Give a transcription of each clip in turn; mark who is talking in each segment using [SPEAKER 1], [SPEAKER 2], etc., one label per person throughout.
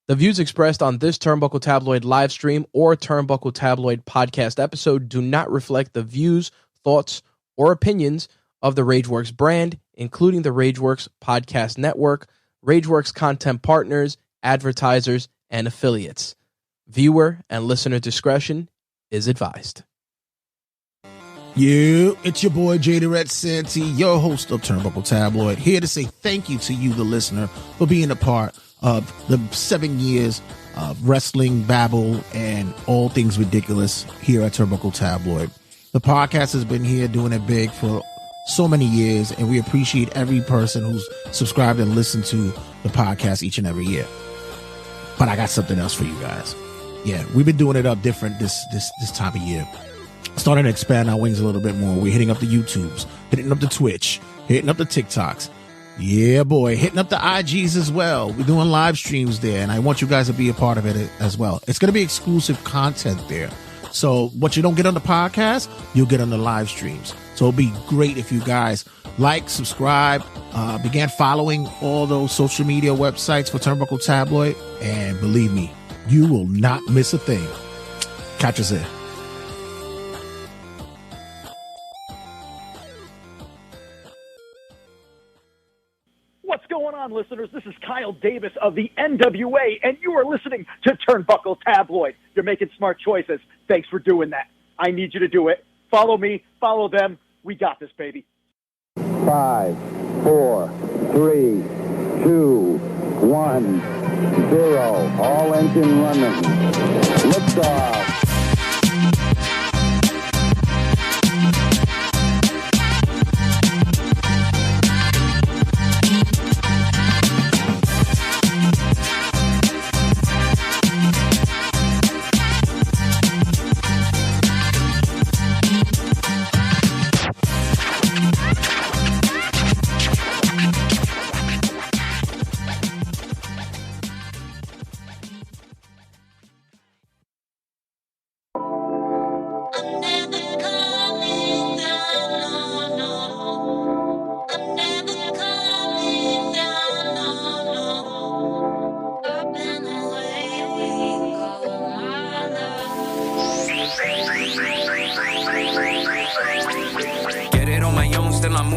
[SPEAKER 1] The views expressed on this Turnbuckle Tabloid live stream or Turnbuckle Tabloid podcast episode do not reflect the views, thoughts, or opinions of the Rageworks brand, including the Rageworks Podcast Network, Rageworks content partners, advertisers, and affiliates. Viewer and listener discretion is advised.
[SPEAKER 2] It's your boy Jada Red Santy, your host of Turnbuckle Tabloid, here to say thank you to you, the listener, for being a part of the 7 years of wrestling, babble, and all things ridiculous here at Turnbuckle Tabloid. The podcast has been here doing it big for so many years, and we appreciate every person who's subscribed and listened to the podcast each and every year. But I got something else for you guys. Yeah, we've been doing it up different this time of year. Starting to expand our wings a little bit more. We're hitting up the YouTubes, hitting up the Twitch, hitting up the TikToks. Yeah, boy, hitting up the IGs as well. We're doing live streams there, and I want you guys to be a part of it as well. It's going to be exclusive content there. So what you don't get on the podcast, you'll get on the live streams. So it'll be great if you guys like, subscribe, began following all those social media websites for Turnbuckle Tabloid, and believe me, you will not miss a thing. Catch us there.
[SPEAKER 3] What's going on, listeners? This is Kyle Davis of the NWA, and you are listening to Turnbuckle Tabloid. You're making smart choices. Thanks for doing that. I need you to do it. Follow me, follow them. We got this, baby.
[SPEAKER 4] 5, 4, 3, 2, 1, 0. All engine running. Liftoff.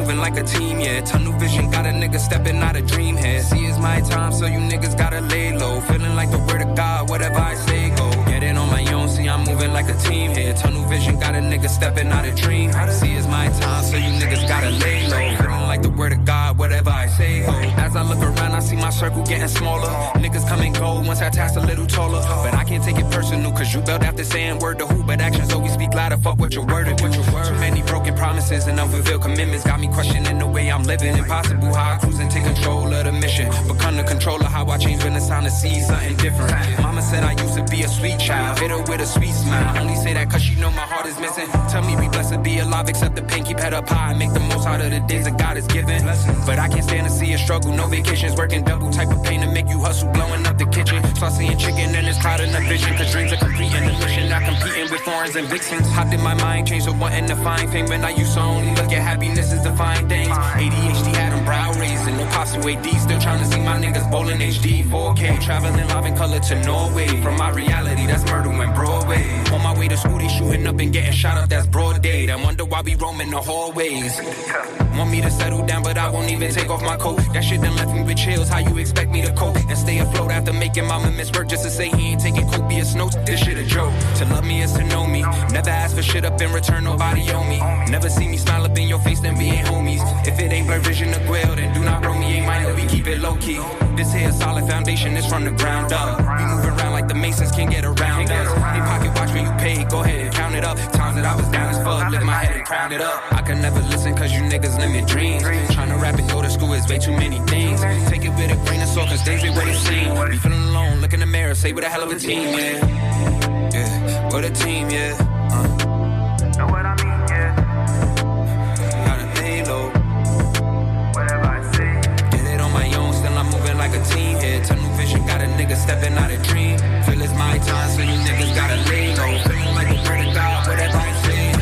[SPEAKER 5] Like a team, yeah. Tunnel vision got a nigga stepping out of dream head. See, it's my time, so you niggas gotta lay low. Feeling like the word of God, whatever I say go. Get it on my own, see, I'm moving like a team here. Tunnel vision got a nigga stepping out of dream. See, it's my time, so you niggas gotta lay low. Feeling like the word of God, whatever I say go. As I look around, I see my circle getting smaller. Niggas come and go once I task a little taller. But I can't take it personal, cause you built after saying word to who. But actions always speak louder, fuck what your word is. Too many broken promises and unfulfilled commitments got me questioning the way I'm living. Impossible how I cruise and take control of the mission. Become the controller, how I change when it's time to see something different. Mama said I used to be a sweet child, hit her with a sweet smile. Only say that cause she know my heart is missing. Tell me we blessed to be alive, accept the pain, keep head up high, make the most out of the days that God has given. But I can't stand to see a struggle, no vacations, working double type of pain to make you hustle, blowing up the kitchen. Start seeing chicken and it's clouding the vision, cause dreams are completing the mission, not competing with foreigns and vixens. How did my mind change to wanting to find fame when I used to only look at happiness as defined things? ADHD had them brow raising, no pops and weight D, still trying to see my niggas bowling HD 4K, traveling live in color to Norway. From my reality, that's murder and Broadway. On my way to school, they shooting up and getting shot up, that's broad day. I wonder why we roaming the hallways. Want me to settle down, but I won't even take off my coat. That shit done left me with chills, how you expect me to cope and stay afloat after making mama miss work just to say he ain't taking copious notes? This shit a joke. To love me is to know me. Never ask for shit up in return, nobody owe me. Never see me smile up in your face, then we ain't homies. If it ain't blur vision or Guel, then do not roll me, ain't mine, we keep it low key. This here a solid foundation, it's from the ground up. We move around like the Masons can't get around us. They pocket watch when you pay, go ahead and count it up. Times that I was down as fuck, lift my head and crown it up. I can never listen cause you niggas limit dreams. Trying to rap and go to school is way too many things. Take it with a grain of salt cause things ain't what it seems. Be feeling alone, look in the mirror, say what a hell of a team, yeah. Yeah, what a team, yeah. Know what I mean, yeah. Gotta lay low. Whatever I say. Get it on my own, still I'm moving like a team here. Tunnel vision, got a nigga stepping out of dream. Feel it's my time, so you niggas gotta lay low. Feeling like a word of God, whatever I say.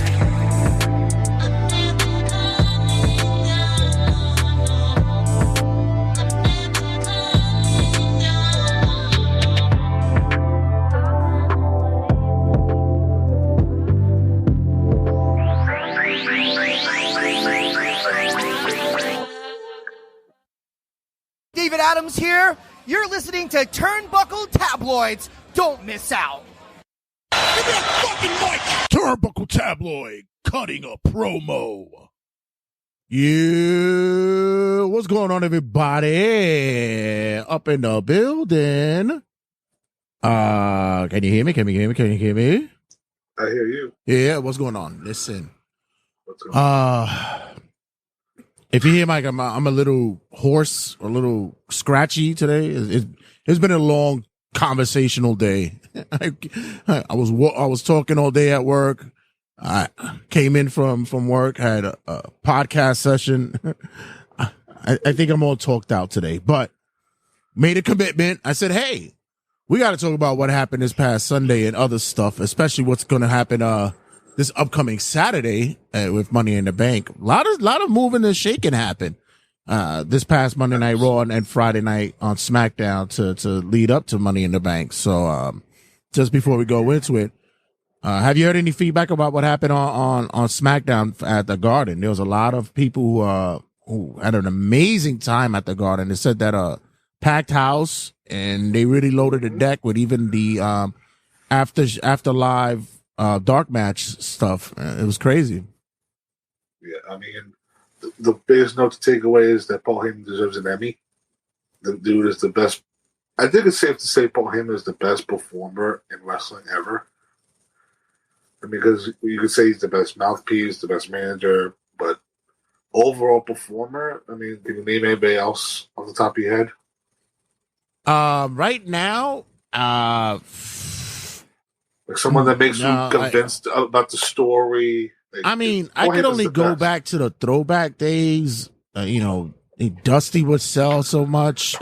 [SPEAKER 6] You're listening to Turnbuckle Tabloids. Don't miss out.
[SPEAKER 2] Give me a fucking mic. Turnbuckle Tabloid cutting a promo. Yeah, what's going on, everybody? Up in the building. Can you hear me? Can you hear me?
[SPEAKER 7] I hear you.
[SPEAKER 2] Yeah, what's going on? Listen.
[SPEAKER 7] What's going on?
[SPEAKER 2] If you hear Mike, I'm a little hoarse, a little scratchy today. It's been a long conversational day. I was talking all day at work. I came in from work, had a podcast session. I think I'm all talked out today, but made a commitment. I said, hey, we got to talk about what happened this past Sunday and other stuff, especially what's going to happen this upcoming Saturday with Money in the Bank. A lot of moving and shaking happened this past Monday Night Raw and Friday night on SmackDown to lead up to Money in the Bank. So just before we go into it, have you heard any feedback about what happened on SmackDown at the Garden? There was a lot of people who had an amazing time at the Garden. They said that packed house, and they really loaded the deck with even the after live dark match stuff. It was crazy.
[SPEAKER 7] Yeah, I mean, the biggest note to take away is that Paul Heyman deserves an Emmy. The dude is the best. I think it's safe to say Paul Heyman is the best performer in wrestling ever. I mean, because you could say he's the best mouthpiece, the best manager, but overall performer, I mean, can you name anybody else off the top of your head?
[SPEAKER 2] Right now,
[SPEAKER 7] like someone that makes you convinced about the story. Like,
[SPEAKER 2] I mean, I could only go back to the throwback days. Dusty would sell so much.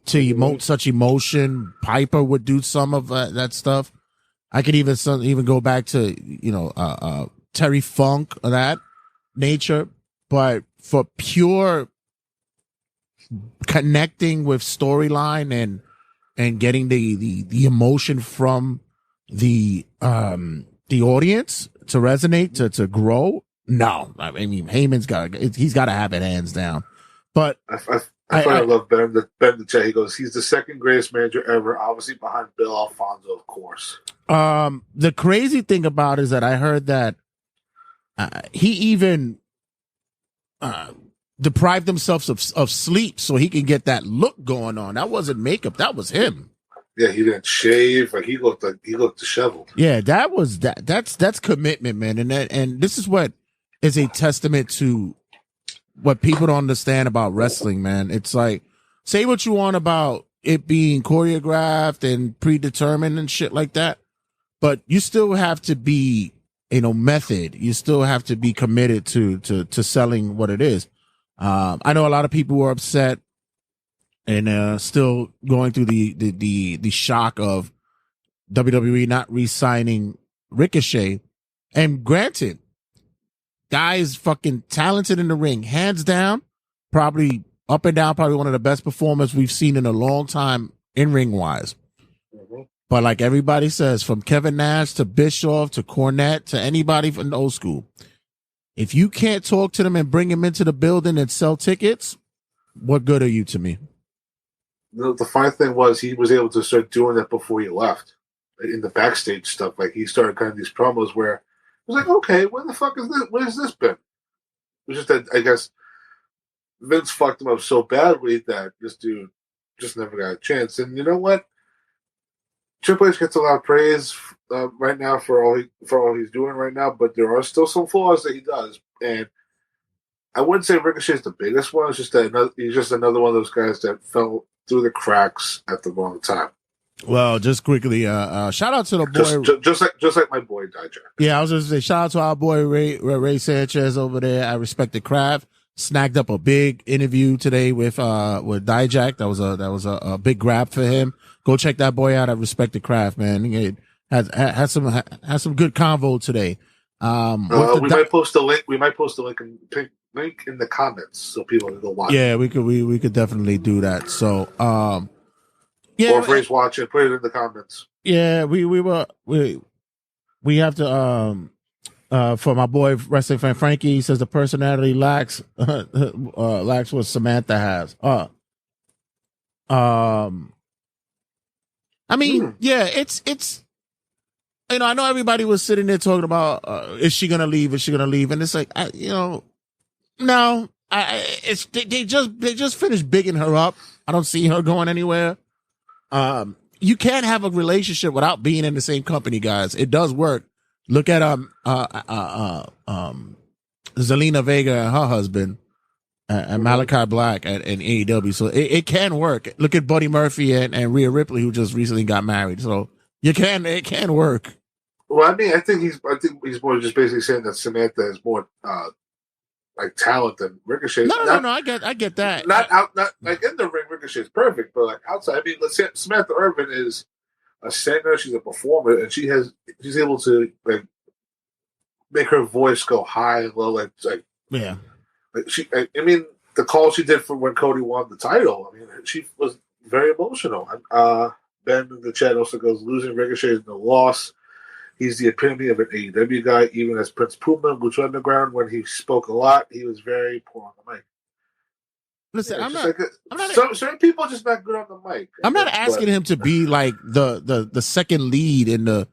[SPEAKER 2] To emote such emotion. Piper would do some of that stuff. I could even go back to Terry Funk of that nature. But for pure connecting with storyline and getting the emotion from the audience to resonate, to grow. No, I mean, he's got to have it hands down. But
[SPEAKER 7] I love Ben the chat. He goes, he's the second greatest manager ever, obviously behind Bill Alfonso, of course.
[SPEAKER 2] The crazy thing about it is that I heard that he even deprived himself of sleep so he can get that look going on. That wasn't makeup. That was him.
[SPEAKER 7] Yeah, he didn't shave. Like he looked disheveled.
[SPEAKER 2] Yeah, that's commitment, man. And this is what is a testament to what people don't understand about wrestling, man. It's like, say what you want about it being choreographed and predetermined and shit like that, but you still have to be, method. You still have to be committed to selling what it is. I know a lot of people were upset and still going through the shock of WWE not re-signing Ricochet. And granted, guy is fucking talented in the ring, hands down, probably up and down, probably one of the best performers we've seen in a long time in ring wise. Mm-hmm. But like everybody says, from Kevin Nash to Bischoff to Cornette to anybody from the old school, if you can't talk to them and bring them into the building and sell tickets, what good are you to me?
[SPEAKER 7] The funny thing was he was able to start doing that before he left. In the backstage stuff, like he started kind of these promos where it was like, okay, where the fuck is this? Where has this been? It was just that, I guess, Vince fucked him up so badly that this dude just never got a chance. And you know what? Triple H gets a lot of praise right now for all he's doing right now, but there are still some flaws that he does. And I wouldn't say Ricochet's the biggest one. It's just that he's just another one of those guys that fell through the cracks at the wrong time.
[SPEAKER 2] Well, just quickly, shout out to the boy,
[SPEAKER 7] just like my boy Dijak.
[SPEAKER 2] Yeah, I was going to say shout out to our boy Ray Sanchez over there. I Respect the Craft. Snagged up a big interview today with Dijak. That was a big grab for him. Go check that boy out at Respect the Craft, man. He had some good convo today.
[SPEAKER 7] Might post a link. We might post a link in the comments so people can go watch.
[SPEAKER 2] Yeah, we could definitely do that. So, yeah,
[SPEAKER 7] or if Ray's watching, put it in the comments.
[SPEAKER 2] Yeah, we have to For my boy wrestling fan Frankie, he says the personality lacks what Samantha has. I mean, yeah, it's I know everybody was sitting there talking about is she gonna leave? Is she gonna leave? And it's like no. They just finished bigging her up. I don't see her going anywhere. You can't have a relationship without being in the same company, guys. It does work. Look at Zelina Vega and her husband and Malachi Black in AEW. So it can work. Look at Buddy Murphy and Rhea Ripley, who just recently got married. So it can work.
[SPEAKER 7] Well, I mean, I think he's more just basically saying that Samantha is more like talent than Ricochet.
[SPEAKER 2] No, I get that.
[SPEAKER 7] Not like in the ring, Ricochet's perfect, but like outside, I mean, let's say Samantha Irvin is a singer, she's a performer, and she's able to like make her voice go high and low, like
[SPEAKER 2] yeah.
[SPEAKER 7] Like I mean, the call she did for when Cody won the title, I mean, she was very emotional. Ben in the chat also goes, losing Ricochet is no loss. He's the epitome of an AEW guy, even as Prince Puma, Lucha Underground, when he spoke a lot, he was very poor on the mic.
[SPEAKER 2] Listen,
[SPEAKER 7] certain people are just not good on the mic.
[SPEAKER 2] I'm not asking him to be like the second lead in the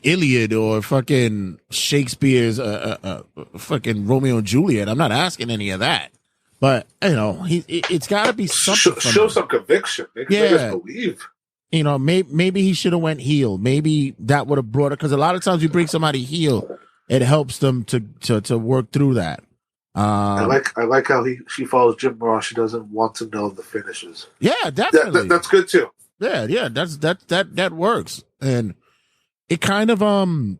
[SPEAKER 2] Iliad or fucking Shakespeare's fucking Romeo and Juliet. I'm not asking any of that, but it's got to be something.
[SPEAKER 7] Show some conviction. Make us believe.
[SPEAKER 2] Maybe he should have went heel. Maybe that would have brought it, because a lot of times you bring somebody heel, it helps them to work through that.
[SPEAKER 7] I like how she follows Jim Ross. She doesn't want to know the finishes.
[SPEAKER 2] Yeah, definitely.
[SPEAKER 7] That's good too.
[SPEAKER 2] Yeah, that works, and it kind of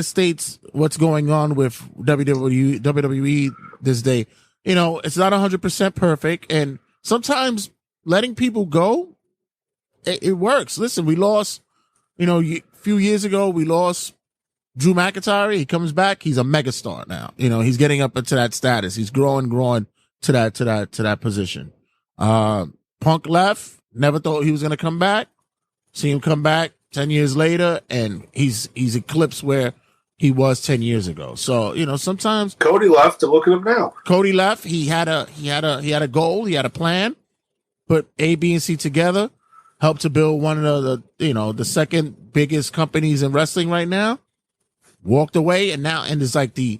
[SPEAKER 2] states what's going on with WWE this day. It's not 100% perfect, and sometimes letting people go, it works. Listen, we lost, a few years ago, we lost Drew McIntyre. He comes back. He's a megastar now. He's getting up into that status. He's growing to that position. Punk left. Never thought he was going to come back. See him come back 10 years later, and he's eclipsed where he was 10 years ago. So, sometimes
[SPEAKER 7] Cody left, and look at him now.
[SPEAKER 2] Cody left. He had a goal. He had a plan. Put A, B, and C together. Helped to build one of the second biggest companies in wrestling right now. Walked away, and it's like the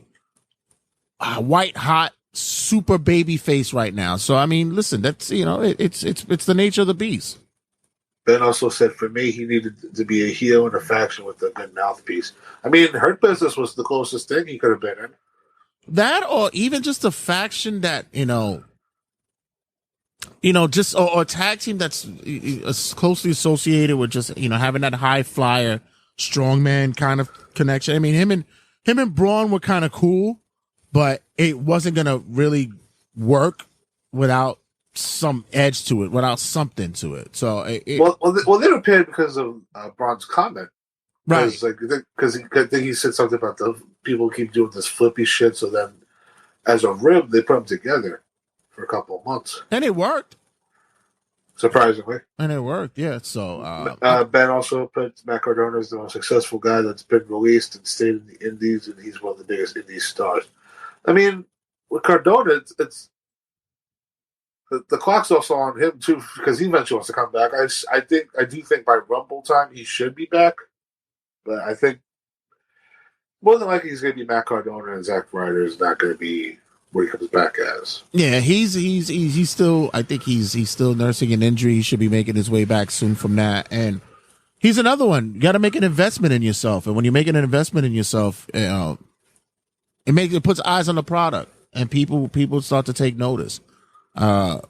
[SPEAKER 2] white hot super baby face right now. So I mean, listen, that's it's the nature of the beast.
[SPEAKER 7] Ben also said, for me, he needed to be a heel in a faction with a good mouthpiece. I mean, Hurt Business was the closest thing he could have been in.
[SPEAKER 2] That, or even just a faction that just or a tag team that's closely associated with just having that high flyer strongman kind of connection. I mean, him and Braun were kind of cool, but it wasn't gonna really work without some edge to it, without something to it. So they
[SPEAKER 7] were paired because of Braun's comment,
[SPEAKER 2] right?
[SPEAKER 7] Because he said something about the people keep doing this flippy shit. So then, as a rib, they put them together for a couple of months,
[SPEAKER 2] and it worked.
[SPEAKER 7] Surprisingly.
[SPEAKER 2] And it worked, yeah. So
[SPEAKER 7] Ben also puts Matt Cardona as the most successful guy that's been released and stayed in the Indies, and he's one of the biggest Indies stars. I mean, with Cardona, it's the clock's also on him too, because he eventually wants to come back. I do think by Rumble time he should be back, but I think more than likely he's going to be Matt Cardona, and Zack Ryder is not going to be what he comes back as.
[SPEAKER 2] Yeah, he's still. I think he's still nursing an injury. He should be making his way back soon from that. And he's another one. You got to make an investment in yourself, and when you're making an investment in yourself, it puts eyes on the product, and people start to take notice.
[SPEAKER 7] So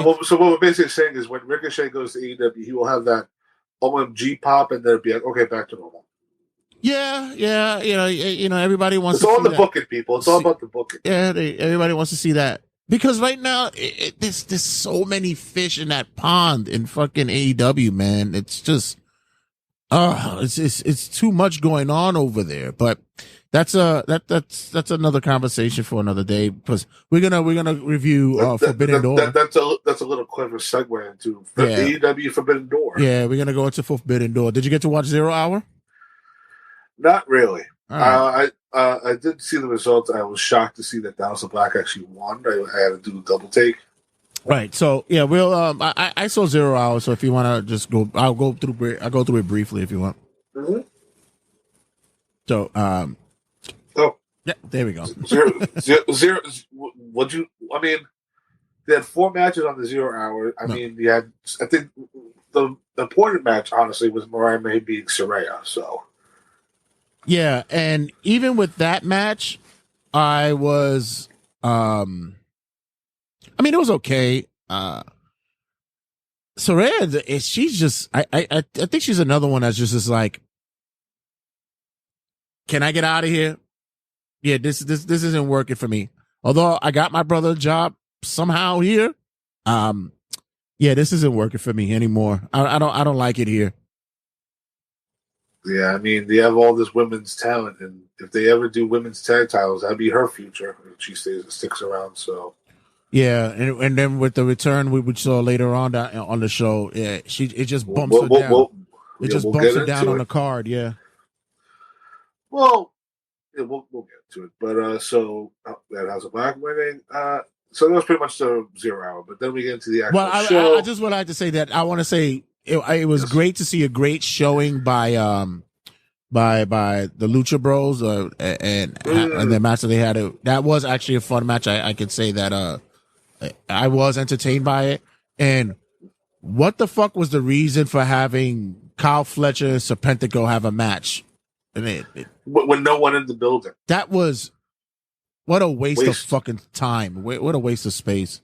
[SPEAKER 7] what we're basically saying is, when Ricochet goes to AEW, he will have that OMG pop, and then it'll be like, okay, back to normal.
[SPEAKER 2] Yeah. Everybody wants.
[SPEAKER 7] It's all the booking, people. It's all about the booking.
[SPEAKER 2] Yeah, everybody wants to see that, because right now there's so many fish in that pond in fucking AEW, man. It's just, it's too much going on over there. But that's another conversation for another day, because we're gonna review Forbidden Door.
[SPEAKER 7] That's a little clever segue into AEW Forbidden Door.
[SPEAKER 2] Yeah, we're gonna go into Forbidden Door. Did you get to watch 0 Hour?
[SPEAKER 7] Not really.
[SPEAKER 2] All right.
[SPEAKER 7] I did see the results. I was shocked to see that Dallas Black actually won. I had to do a double take.
[SPEAKER 2] Right. So yeah, we'll. I saw 0 hours. So if you want to just go, I'll go through it briefly if you want.
[SPEAKER 7] Mm-hmm.
[SPEAKER 2] So
[SPEAKER 7] Oh,
[SPEAKER 2] yeah, there we go.
[SPEAKER 7] zero. Would you? I mean, they had 4 matches on the 0 hour. I mean, you had. I think the important match, honestly, was Mariah May beating Saraya. So.
[SPEAKER 2] Yeah, and even with that match, I was. I mean, it was okay. Saraya, she's just. I think she's another one that's just like. Can I get out of here? Yeah, this isn't working for me. Although I got my brother a job somehow here. Yeah, this isn't working for me anymore. I don't like it here.
[SPEAKER 7] Yeah, I mean, they have all this women's talent, and if they ever do women's tag titles, that'd be her future if she sticks around. So,
[SPEAKER 2] yeah, and then with the return we saw later on the show, yeah, it just bumps her down. It just bumps her down on the card. Yeah.
[SPEAKER 7] Well, yeah, we'll get to it, but so that House of Black winning. So that was pretty much the 0 hour, but then we get into the actual show.
[SPEAKER 2] I just would like to say that I want to say it was great to see a great showing by the Lucha Bros and the match that they had. That was actually a fun match. I could say that I was entertained by it. And what the fuck was the reason for having Kyle Fletcher and Serpentico have a match? I mean,
[SPEAKER 7] when no one in the building.
[SPEAKER 2] That was what a waste of fucking time. What a waste of space.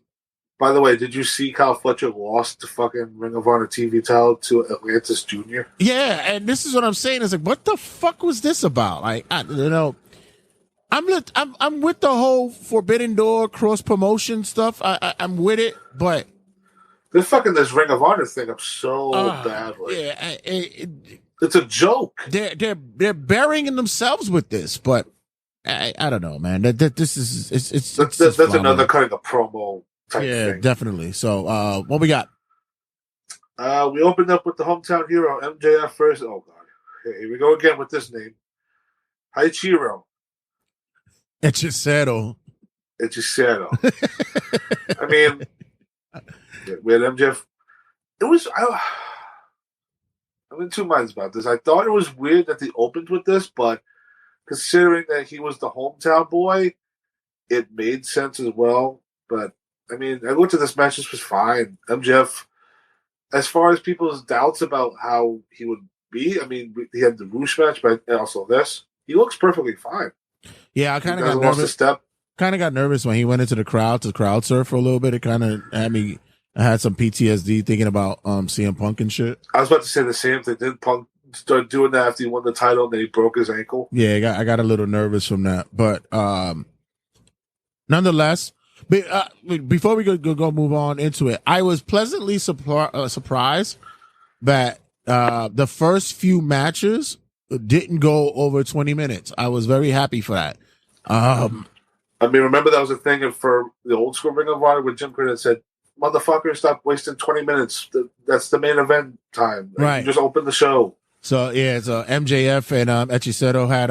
[SPEAKER 7] By the way, did you see Kyle Fletcher lost the fucking Ring of Honor TV title to Atlantis Jr.?
[SPEAKER 2] Yeah, and this is what I'm saying. It's like, what the fuck was this about? Like, I'm with the whole Forbidden Door cross promotion stuff. I'm with it, but
[SPEAKER 7] they're fucking this Ring of Honor thing up so badly.
[SPEAKER 2] Yeah,
[SPEAKER 7] it's a joke.
[SPEAKER 2] They're burying themselves with this, but I don't know, man. This is
[SPEAKER 7] that's another kind of promo type thing.
[SPEAKER 2] Definitely. So what we got?
[SPEAKER 7] We opened up with the hometown hero MJF first. Oh god, here we go again with this name, Haichiro.
[SPEAKER 2] Hechicero.
[SPEAKER 7] I mean, we had MJF. It was. I'm in two minds about this. I thought it was weird that they opened with this, but considering that he was the hometown boy, it made sense as well. But I mean, I looked at this match. This was fine. MJF, as far as people's doubts about how he would be, I mean, he had the Roosh match, but also this. He looks perfectly fine.
[SPEAKER 2] Yeah, I kind of got nervous. Kind of got nervous when he went into the crowd to crowd surf for a little bit. It kind of had me. I had some PTSD thinking about CM Punk and shit.
[SPEAKER 7] I was about to say the same thing. Didn't Punk start doing that after he won the title and then he broke his ankle?
[SPEAKER 2] Yeah, I got a little nervous from that. But nonetheless, before we go move on into it, I was pleasantly surprised that the first few matches didn't go over 20 minutes. I was very happy for that.
[SPEAKER 7] I mean, remember that was a thing for the old school Ring of Honor when Jim Cornette said, "Motherfucker, stop wasting 20 minutes. That's the main event time.
[SPEAKER 2] Right.
[SPEAKER 7] You just open the show."
[SPEAKER 2] So yeah, so MJF and Hechicero had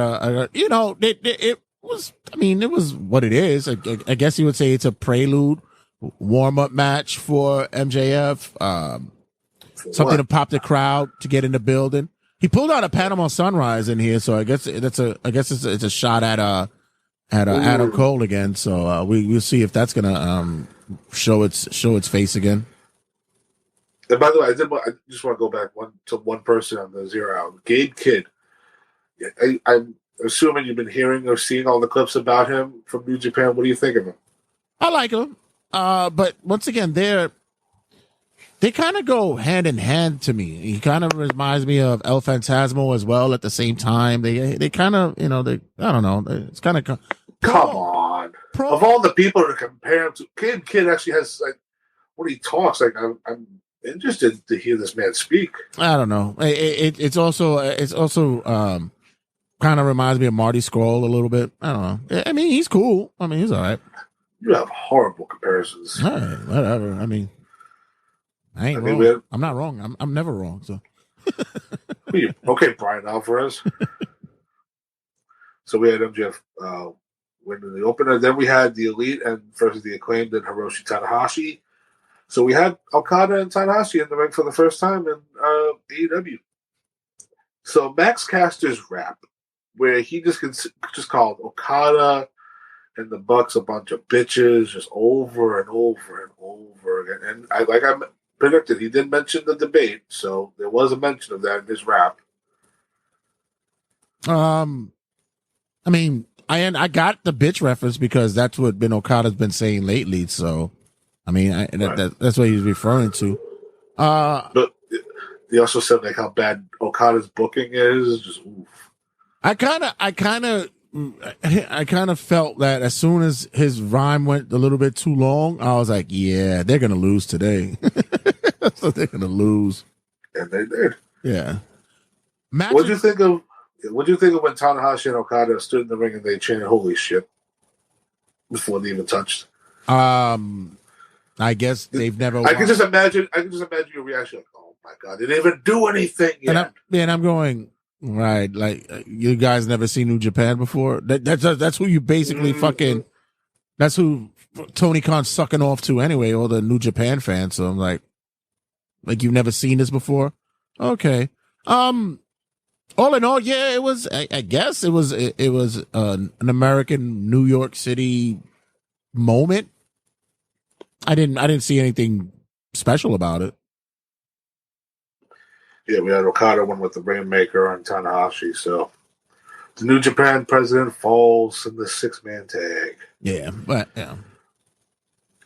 [SPEAKER 2] it was. I mean, it was what it is. I guess you would say it's a prelude warm up match for MJF. Something to pop the crowd to get in the building. He pulled out a Panama Sunrise in here, so I guess it's a shot at Adam Cole again. So we'll see if that's gonna show its face again.
[SPEAKER 7] And by the way, I just want to go back to one person on the 0 hour, Gabe Kidd. I'm assuming you've been hearing or seeing all the clips about him from New Japan. What do you think of him?
[SPEAKER 2] I like him, but once again, they kind of go hand in hand to me. He kind of reminds me of El Phantasmo as well. At the same time, they kind of, I don't know. It's kind of
[SPEAKER 7] come on. Of all the people to compare him to, Kid actually has like when he talks. Like I'm interested to hear this man speak.
[SPEAKER 2] I don't know. It's also kind of reminds me of Marty Scurll a little bit. I don't know. I mean, he's cool. I mean, he's all right.
[SPEAKER 7] You have horrible comparisons.
[SPEAKER 2] All right, whatever. I mean. I ain't wrong. I'm not wrong. I'm never wrong. So
[SPEAKER 7] okay, Brian Alvarez. So we had MJF winning the opener. Then we had the Elite and versus the Acclaimed and Hiroshi Tanahashi. So we had Okada and Tanahashi in the ring for the first time in AEW. So Max Caster's rap, where he just called Okada and the Bucks a bunch of bitches, just over and over and over again. And I predicted, he did mention the debate, so there was a mention of that in his rap.
[SPEAKER 2] I mean, I got the bitch reference because that's what Ben Okada's been saying lately. So, I mean, that's what he's referring to.
[SPEAKER 7] But he also said like how bad Okada's booking is. Just oof.
[SPEAKER 2] I kind of felt that as soon as his rhyme went a little bit too long, I was like, yeah, they're gonna lose today. So they're gonna lose,
[SPEAKER 7] and they did.
[SPEAKER 2] Yeah.
[SPEAKER 7] What'd you think of when Tanahashi and Okada stood in the ring and they chanted "Holy shit" before they even touched?
[SPEAKER 2] I guess they've never.
[SPEAKER 7] I can just imagine your reaction. Like, oh my god, they didn't even do anything yet.
[SPEAKER 2] And I'm going right. Like you guys never seen New Japan before. That's who you basically fucking. That's who Tony Khan's sucking off to anyway. All the New Japan fans. So I'm like you've never seen this before. Okay. All in all, yeah, it was. I guess it was an American New York City moment. I didn't see anything special about it.
[SPEAKER 7] Yeah, we had Okada win with the Rainmaker on Tanahashi. So the New Japan president falls in the 6-man tag.
[SPEAKER 2] Yeah, but yeah.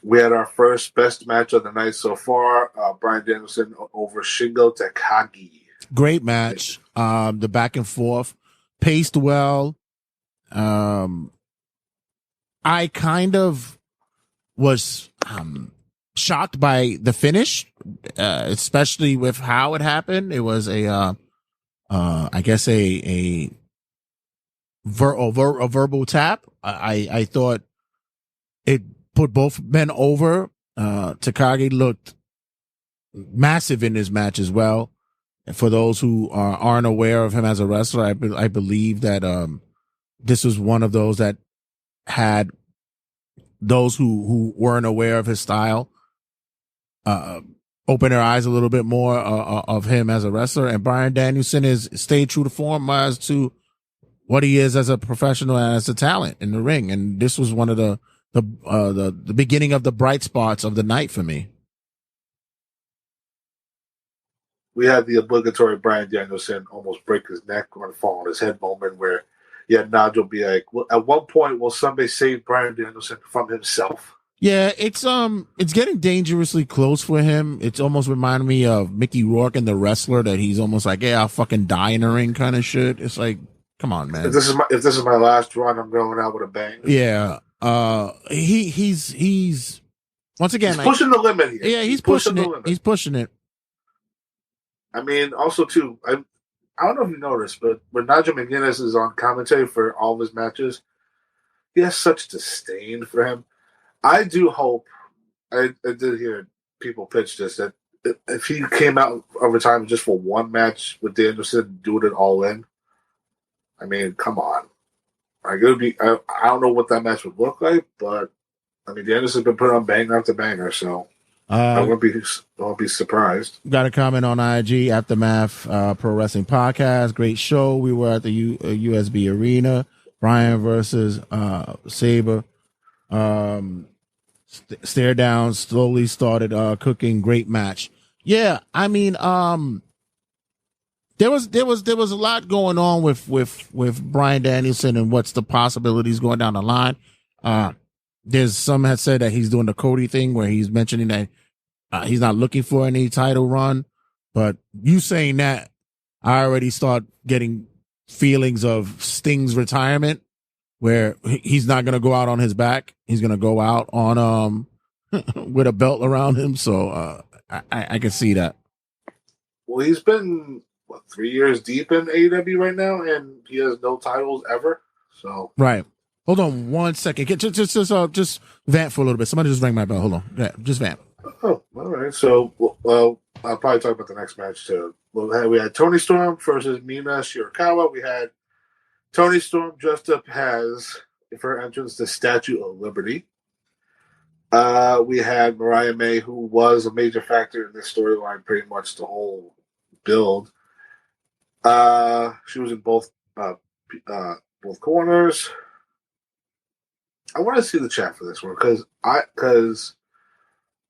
[SPEAKER 7] We had our first best match of the night so far. Bryan Danielson over Shingo Takagi.
[SPEAKER 2] Great match. The back and forth paced well. I kind of was shocked by the finish, especially with how it happened. It was I guess a verbal tap. I thought it put both men over. Takagi looked massive in this match as well. And for those who aren't aware of him as a wrestler, I believe that this was one of those that had those who weren't aware of his style open their eyes a little bit more of him as a wrestler. And Bryan Danielson is stayed true to form as to what he is as a professional and as a talent in the ring. And this was one of the beginning of the bright spots of the night for me.
[SPEAKER 7] We had the obligatory Bryan Danielson almost break his neck or fall on his head moment where Nigel be like, well, at one point, will somebody save Bryan Danielson from himself?
[SPEAKER 2] Yeah, it's getting dangerously close for him. It's almost reminded me of Mickey Rourke and The Wrestler, that he's almost like, yeah, I'll fucking die in the ring kind of shit. It's like, come on, man.
[SPEAKER 7] If this is my last run, I'm going out with a bang.
[SPEAKER 2] Yeah. He's once again
[SPEAKER 7] he's pushing the limit here.
[SPEAKER 2] Yeah, he's pushing it. He's pushing it.
[SPEAKER 7] I mean, also too, I don't know if you noticed, but when Nigel McGuinness is on commentary for all of his matches, he has such disdain for him. I do hope, I did hear people pitch this, that if he came out over time just for one match with Danielson, doing it all in, I mean, come on. Like, it would be, I don't know what that match would look like, but I mean, Danielson's been put on banger after banger, so I won't be surprised.
[SPEAKER 2] Got a comment on IG, Aftermath Pro Wrestling Podcast. Great show. We were at the USB Arena. Bryan versus Sabre. Stare down, slowly started cooking. Great match. Yeah, I mean, there was a lot going on with Bryan Danielson and what's the possibilities going down the line. There's some had said that he's doing the Cody thing where he's mentioning that he's not looking for any title run. But you saying that, I already start getting feelings of Sting's retirement, where he's not going to go out on his back. He's going to go out on with a belt around him. So I can see that.
[SPEAKER 7] Well, he's been 3 years deep in AEW right now, and he has no titles ever. So
[SPEAKER 2] right. Hold on 1 second. Just vamp for a little bit. Somebody just rang my bell. Hold on. Yeah, just vamp.
[SPEAKER 7] Oh, all right. So, well, I'll probably talk about the next match too. We had Toni Storm versus Mina Shirakawa. We had Tony Storm dressed up as, for her entrance, the Statue of Liberty. We had Mariah May, who was a major factor in this storyline, pretty much the whole build. She was in both corners. I want to see the chat for this one because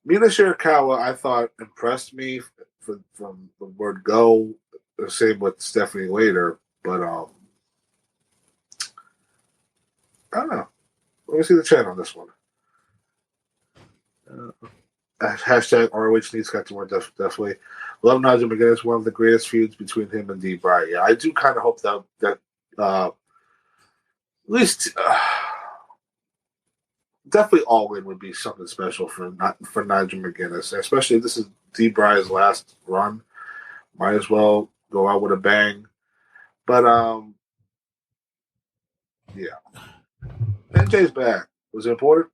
[SPEAKER 7] Mina Shirakawa, I thought, impressed me from the word go. The same with Stephanie later, but I don't know. Let me see the chat on this one. Hashtag ROH needs got to more definitely. Love Nigel McGuinness, one of the greatest feuds between him and D. Bry. Yeah, I do kind of hope that at least definitely All In would be something special for Nigel McGuinness, especially if this is D. Bry's last run. Might as well go out with a bang. But yeah, NJ's back. Was it important?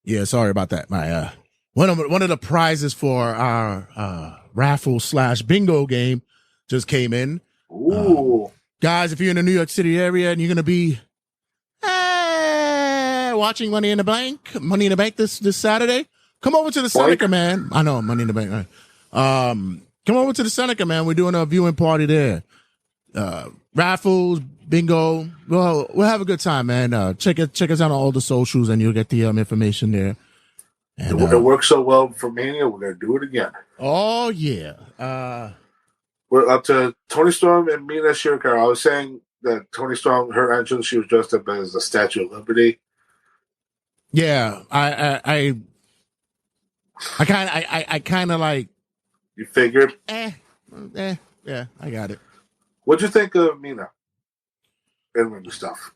[SPEAKER 2] Yeah, sorry about that. My one of the prizes for our raffle / bingo game just came in.
[SPEAKER 7] Ooh.
[SPEAKER 2] Guys, if you're in the New York City area and you're gonna be watching Money in the Bank this Saturday, come over to the Seneca, man. I know Money in the Bank. Right? Come over to the Seneca, man. We're doing a viewing party there. Raffles, bingo. We'll have a good time, man. Check us out on all the socials, and you'll get the information there. And,
[SPEAKER 7] it worked so well for Mania. We're gonna do it again.
[SPEAKER 2] Oh yeah.
[SPEAKER 7] We're up to Tony Storm and Mina Shirakawa. I was saying that Tony Storm, her entrance, she was dressed up as the Statue of Liberty.
[SPEAKER 2] Yeah, I kind of like.
[SPEAKER 7] You figured?
[SPEAKER 2] Yeah, I got it.
[SPEAKER 7] What'd you think of Mina? And stuff.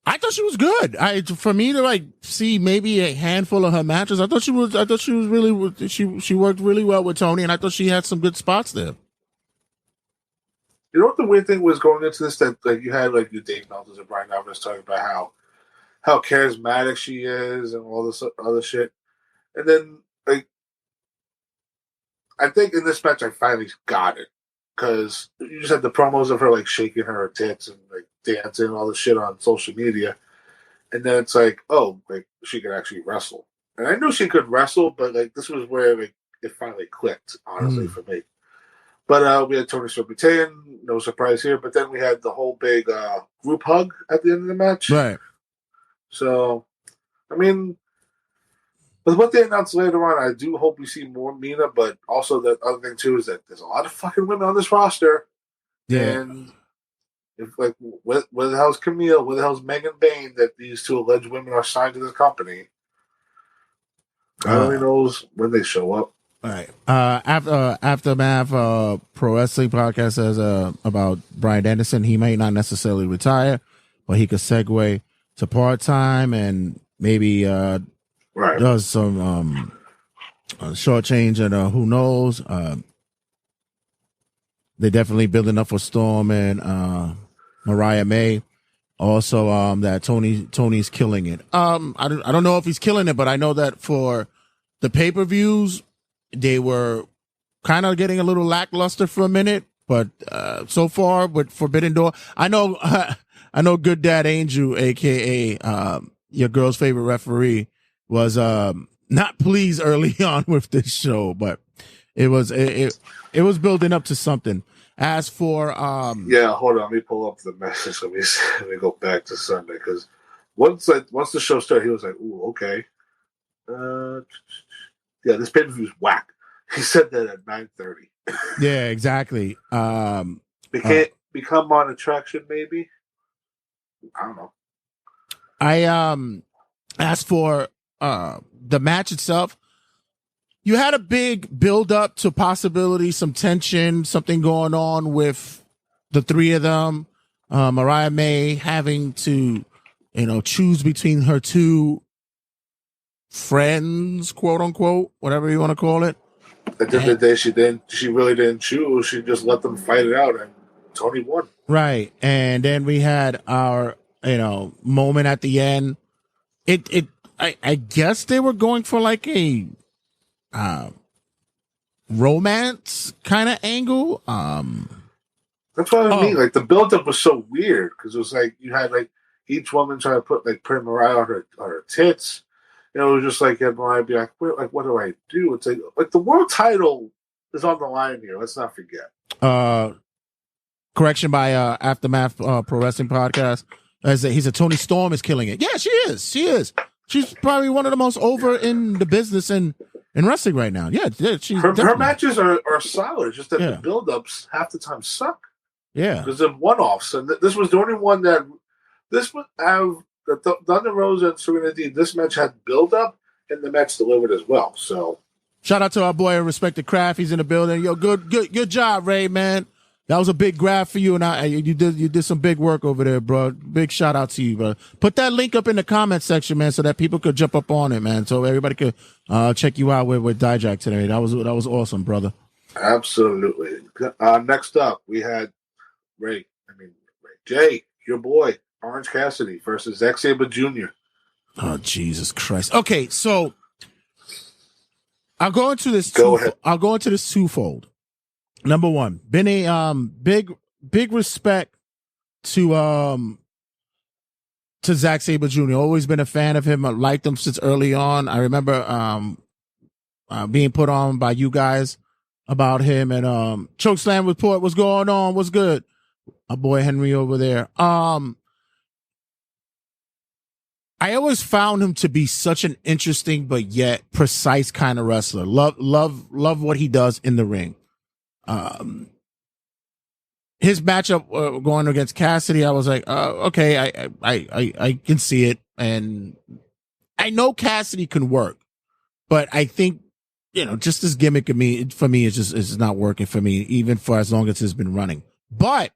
[SPEAKER 2] I thought she was good. For me to like see maybe a handful of her matches, I thought she was really she worked really well with Tony, and I thought she had some good spots there.
[SPEAKER 7] You know what the weird thing was going into this, that like you had like your Dave Meltzers and Brian Alvarez talking about how charismatic she is and all this other shit, and then like I think in this match I finally got it because you just had the promos of her like shaking her tits and like dancing and all this shit on social media, and then it's like, oh, like she could actually wrestle, and I knew she could wrestle, but like this was where like it finally clicked, honestly, for me. But we had Tony Storm, no surprise here. But then we had the whole big group hug at the end of the match.
[SPEAKER 2] Right.
[SPEAKER 7] So, I mean, with what they announced later on, I do hope we see more Mina. But also the other thing, too, is that there's a lot of fucking women on this roster.
[SPEAKER 2] Yeah.
[SPEAKER 7] And if, like, where the hell's Camille? Where the hell's Megan Bain that these two alleged women are signed to this company? God only knows when they show up.
[SPEAKER 2] All right. Aftermath Pro Wrestling Podcast says about Bryan Danielson. He may not necessarily retire, but he could segue to part time and maybe does some short change and who knows. They're definitely building up for Storm and Mariah May. Also, that Tony's killing it. I don't know if he's killing it, but I know that for the pay-per-views, they were kind of getting a little lackluster for a minute, but so far with Forbidden Door, I know Good Dad Angel, aka your girl's favorite referee, was not pleased early on with this show, but it was building up to something. As for
[SPEAKER 7] yeah, hold on, let me pull up the message. Let me go back to Sunday because once the show started, he was like, "Ooh, okay." Yeah, this pay-per-view is whack. He said that at 9:30.
[SPEAKER 2] Yeah, exactly.
[SPEAKER 7] They can't become on attraction, maybe. I don't know.
[SPEAKER 2] I as for the match itself, you had a big build up to possibility, some tension, something going on with the three of them. Mariah May having to, choose between her two friends, quote unquote, whatever you want to call it.
[SPEAKER 7] At the end of the day, she really didn't choose. She just let them fight it out, and Tony won.
[SPEAKER 2] Right. And then we had our, moment at the end. I guess they were going for like a romance kind of angle.
[SPEAKER 7] That's what I mean. Like the build-up was so weird because it was like you had like each woman trying to put like Mariah on her tits. You know, it was just like Mariah be like, what do I do? It's like the world title is on the line here. Let's not forget.
[SPEAKER 2] Correction by Aftermath Pro Wrestling Podcast. He said Tony Storm is killing it. Yeah, she is. She is. She's probably one of the most over in the business in wrestling right now. Yeah, she's
[SPEAKER 7] her matches are solid. It's just that the build-ups half the time suck.
[SPEAKER 2] Yeah,
[SPEAKER 7] because of one-offs. And this was the only one that this would have Thunder Rosa and Serena Deeb. This match had build-up, and the match delivered as well. So,
[SPEAKER 2] shout out to our boy Respected Craft. He's in the building. Yo, good job, Ray, man. That was a big grab for you, and you did some big work over there, bro. Big shout out to you, bro. Put that link up in the comment section, man, so that people could jump up on it, man. So everybody could check you out with Dijak today. That was awesome, brother.
[SPEAKER 7] Absolutely. Next up, we had Jay, your boy, Orange Cassidy versus Zack Sabre Jr.
[SPEAKER 2] Oh, Jesus Christ. Okay, so I'll go into this twofold. Number one, been a big respect to Zack Sabre Jr. Always been a fan of him. I liked him since early on. I remember being put on by you guys about him, and Chokeslam report, what's going on? What's good? My boy Henry over there. I always found him to be such an interesting but yet precise kind of wrestler. Love what he does in the ring. His matchup going against Cassidy, I was like, okay, I can see it, and I know Cassidy can work, but I think, you know, just this gimmick for me is not working for me, even for as long as it's been running. But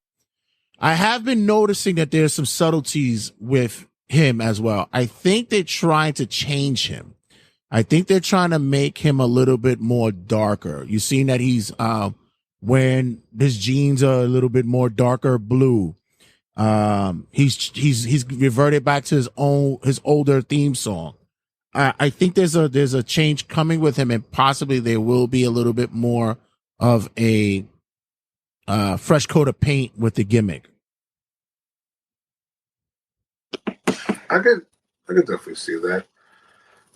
[SPEAKER 2] I have been noticing that there's some subtleties with him as well. I think they're trying to change him. I think they're trying to make him a little bit more darker. You've seen that he's wearing his jeans are a little bit more darker blue. He's reverted back to his older theme song. I think there's a change coming with him, and possibly there will be a little bit more of a fresh coat of paint with the gimmick.
[SPEAKER 7] I could definitely see that.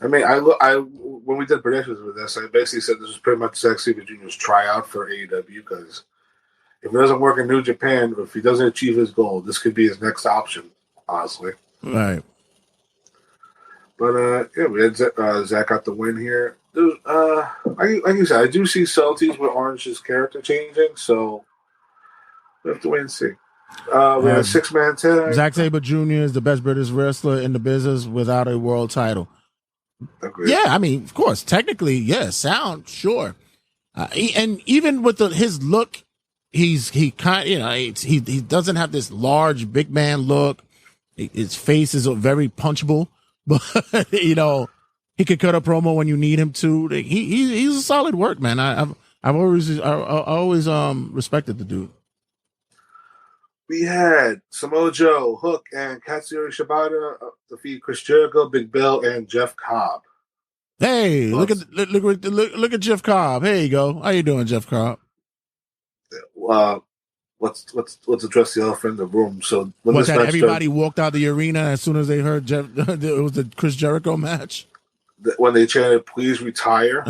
[SPEAKER 7] I mean, when we did predictions with this, I basically said this was pretty much Zack Sabre Jr.'s tryout for AEW, because if it doesn't work in New Japan, or if he doesn't achieve his goal, this could be his next option, honestly.
[SPEAKER 2] Right.
[SPEAKER 7] But we had Zack got the win here. Like you said, I do see subtleties with Orange's character changing, so we have to wait and see. We have a 6-man tag.
[SPEAKER 2] Zack Sabre Jr. is the best British wrestler in the business without a world title.
[SPEAKER 7] Agreed.
[SPEAKER 2] Yeah, I mean, of course, technically, yeah, sound, sure. And even with his look, he doesn't have this large big man look. His face is very punchable, but you know, he could cut a promo when you need him to. He's a solid work, man. I've always respected the dude.
[SPEAKER 7] We had Samoa Joe, Hook, and Katsuyori Shibata defeat Chris Jericho, Big Bill, and Jeff Cobb.
[SPEAKER 2] Hey, look at Jeff Cobb. Here you go. How you doing, Jeff Cobb?
[SPEAKER 7] Let's address the elephant in the room. So when
[SPEAKER 2] was that everybody walked out the arena as soon as they heard Jeff? It was the Chris Jericho match.
[SPEAKER 7] When they chanted "Please retire,"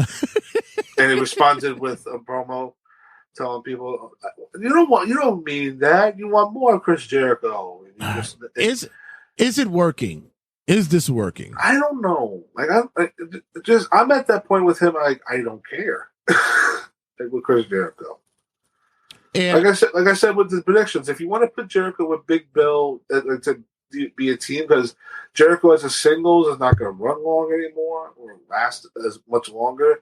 [SPEAKER 7] and he responded with a promo telling people, "You don't mean that. You want more of Chris Jericho."
[SPEAKER 2] Is it working? Is this working?
[SPEAKER 7] I don't know. I'm at that point with him. I don't care. Like with Chris Jericho. And like I said with the predictions, if you want to put Jericho with Big Bill to be a team, because Jericho as a singles is not going to run long anymore or last as much longer,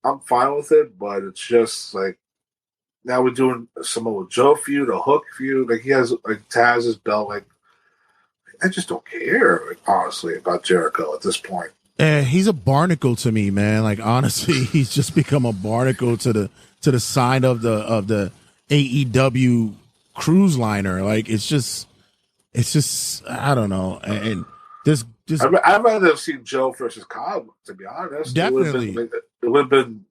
[SPEAKER 7] I'm fine with it. But it's just like now we're doing a Samoa Joe feud, a Hook feud. Like he has like Taz's belt. Like I just don't care, like, honestly, about Jericho at this point.
[SPEAKER 2] He's a barnacle to me, man. Like honestly, he's just become a barnacle to the side of the AEW cruise liner. Like it's just I don't know. And this
[SPEAKER 7] I'd rather have seen Joe versus Cobb, to be honest.
[SPEAKER 2] Definitely,
[SPEAKER 7] it would have been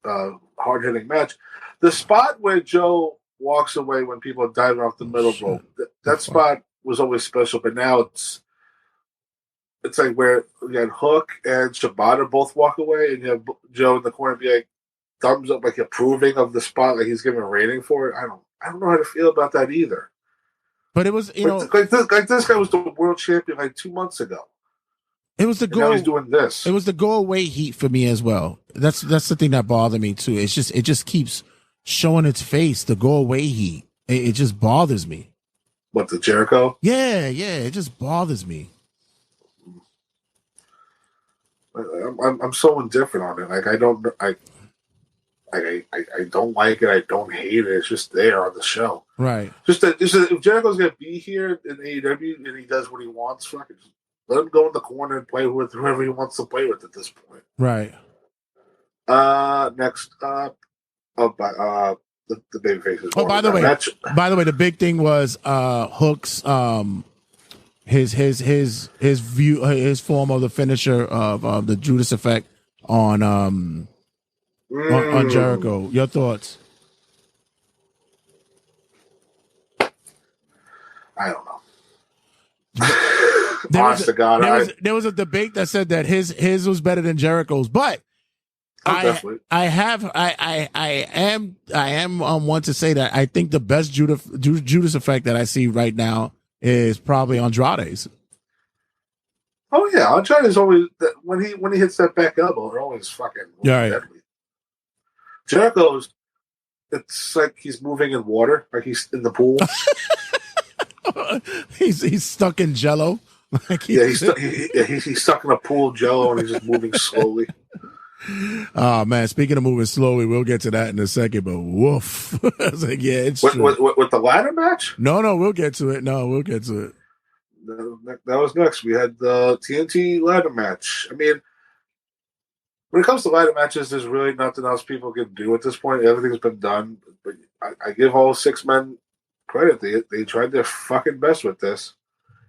[SPEAKER 7] a hard hitting match. The spot where Joe walks away when people are diving off the middle rope. That spot was always special, but now it's like where you had Hook and Shibata both walk away, and you have Joe in the corner be like thumbs up, like approving of the spot, like he's giving a rating for it. I don't know how to feel about that either.
[SPEAKER 2] But it was,
[SPEAKER 7] like this guy was the world champion like 2 months ago.
[SPEAKER 2] It was the
[SPEAKER 7] go. Now he's doing this.
[SPEAKER 2] It was the go away heat for me as well. That's the thing that bothered me too. It just keeps showing its face. The go away heat. It just bothers me.
[SPEAKER 7] What, the Jericho?
[SPEAKER 2] Yeah. It just bothers me.
[SPEAKER 7] I'm so indifferent on it. Like I don't like it. I don't hate it. It's just there on the show.
[SPEAKER 2] Right.
[SPEAKER 7] Just if Jericho's gonna be here in AEW and he does what he wants, fucking let him go in the corner and play with whoever he wants to play with at this point.
[SPEAKER 2] Right.
[SPEAKER 7] Next up, the babyface.
[SPEAKER 2] Oh, by the way, the big thing was Hook's his form of the finisher of the Judas effect on Jericho. Your thoughts?
[SPEAKER 7] I don't know.
[SPEAKER 2] There was a debate that said that his was better than Jericho's, but I am one to say that I think the best Judas effect that I see right now is probably Andrade's.
[SPEAKER 7] Oh yeah, Andrade's always when he hits that back elbow, they're always fucking deadly. Jericho's, it's like he's moving in water, like he's in the pool.
[SPEAKER 2] he's stuck in Jello.
[SPEAKER 7] He's stuck in a pool of Jello and he's just moving slowly.
[SPEAKER 2] Oh man! Speaking of moving slowly, we'll get to that in a second. But woof! I was like, yeah, it's true.
[SPEAKER 7] With the ladder match.
[SPEAKER 2] No, we'll get to it. That
[SPEAKER 7] was next. We had the TNT ladder match. I mean, when it comes to ladder matches, there's really nothing else people can do at this point. Everything's been done. But I give all 6 men credit. They tried their fucking best with this.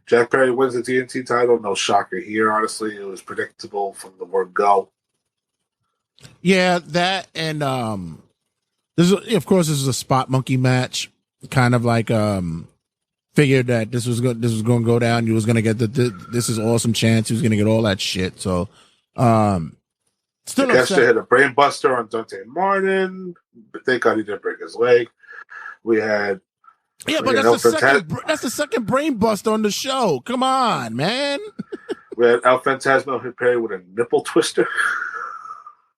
[SPEAKER 7] Jack Perry wins the TNT title. No shocker here. Honestly, it was predictable from the word go.
[SPEAKER 2] Yeah, that and this is a spot monkey match. Kind of like figured that this was going to go down. He was going to get this is awesome chance. He was going to get all that shit. So still upset.
[SPEAKER 7] Hit a brain buster on Dante Martin, but thank God he didn't break his leg. We had
[SPEAKER 2] that's the second brain buster on the show. Come on, man.
[SPEAKER 7] We had El Phantasmo hit Perry with a nipple twister.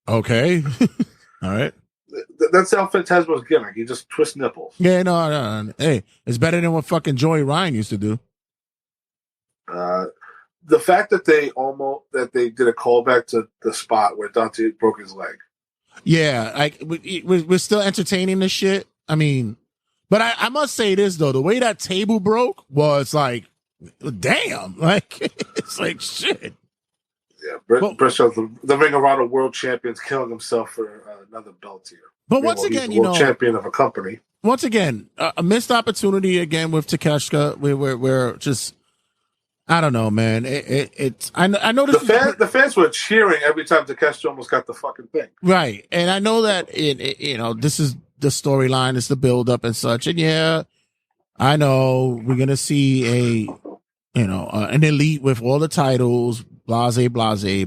[SPEAKER 2] Okay. All right.
[SPEAKER 7] That's El Phantasmo's gimmick. He just twists nipples.
[SPEAKER 2] Yeah, no. Hey, it's better than what fucking Joey Ryan used to do.
[SPEAKER 7] The fact that they did a callback to the spot where Dante broke his leg.
[SPEAKER 2] Yeah, like we're still entertaining this shit. I mean, but I must say this though, the way that table broke was like, damn, like it's like shit.
[SPEAKER 7] Yeah, Briscoe, the Ring of Honor World Champion's killing himself for another belt here.
[SPEAKER 2] But once again,
[SPEAKER 7] he's the world champion of a company.
[SPEAKER 2] Once again, a missed opportunity again with Takeshita. We're just, I don't know, man. I know
[SPEAKER 7] the fans were cheering every time Takeshita almost got the fucking thing.
[SPEAKER 2] Right, and I know that this is the storyline, it's the build up and such, and yeah, I know we're gonna see an elite with all the titles. Blase,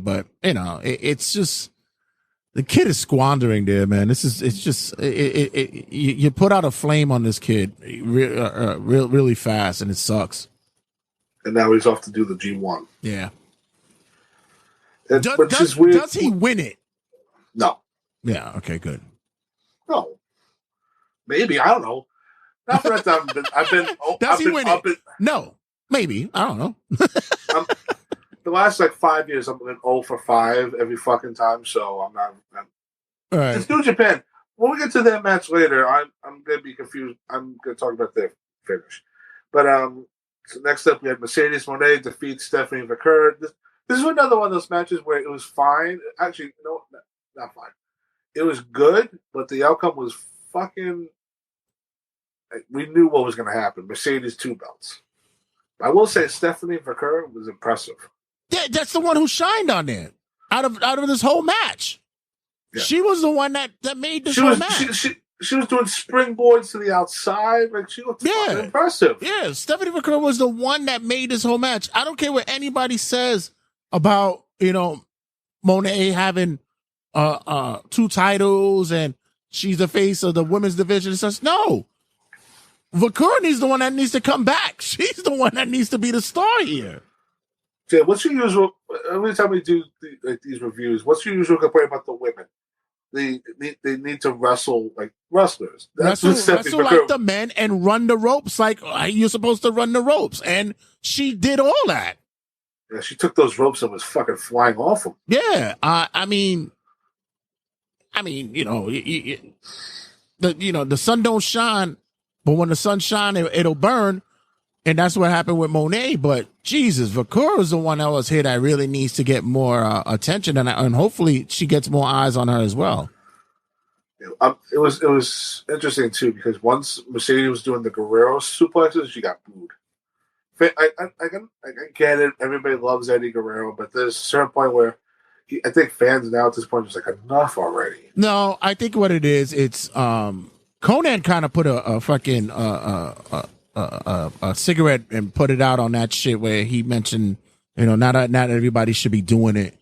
[SPEAKER 2] but it's just the kid is squandering there, man. You put out a flame on this kid really fast, and it sucks.
[SPEAKER 7] And now he's off to do the G1.
[SPEAKER 2] Yeah.
[SPEAKER 7] Which is weird.
[SPEAKER 2] Does he win it?
[SPEAKER 7] No.
[SPEAKER 2] Yeah. Okay. Good.
[SPEAKER 7] No. Maybe, I don't know. Not for that time.
[SPEAKER 2] Does he win it? No. Maybe, I don't know.
[SPEAKER 7] The last 5 years, I'm going 0 for 5 every fucking time, so I'm not.
[SPEAKER 2] All right.
[SPEAKER 7] It's New Japan. When we get to that match later, I'm going to be confused. I'm going to talk about their finish. But so next up, we had Mercedes Moné defeat Stephanie McCurd. This is another one of those matches where it was fine. Actually, no, not fine. It was good, but the outcome was fucking. We knew what was going to happen. Mercedes 2 belts. I will say Stephanie McCurd was impressive.
[SPEAKER 2] Yeah, that's the one who shined on there out of this whole match. Yeah. She was the one that made this whole match.
[SPEAKER 7] she was doing springboards to the outside. Like, she looked fucking impressive.
[SPEAKER 2] Yeah, Stephanie McCurry was the one that made this whole match. I don't care what anybody says about, Monet having 2 titles and she's the face of the women's division. It says, no. Vakuri's the one that needs to come back. She's the one that needs to be the star here.
[SPEAKER 7] Yeah, what's your usual? Every time we do these reviews, what's your usual complaint about the women? They need to wrestle like wrestlers.
[SPEAKER 2] Wrestle like the men and run the ropes like you're supposed to run the ropes. And she did all that.
[SPEAKER 7] Yeah, she took those ropes and was fucking flying off them.
[SPEAKER 2] Yeah, I mean, the sun don't shine, but when the sun shines, it'll burn. And that's what happened with Monet. But Jesus, Vakura's the one that was here that really needs to get more attention, and hopefully she gets more eyes on her as well.
[SPEAKER 7] It was interesting too, because once Mercedes was doing the Guerrero suplexes, she got booed. I get it. Everybody loves Eddie Guerrero, but there's a certain point where I think fans now at this point are just like, enough already.
[SPEAKER 2] No, I think what it is, it's Conan kind of put a fucking a cigarette and put it out on that shit where he mentioned, not everybody should be doing it,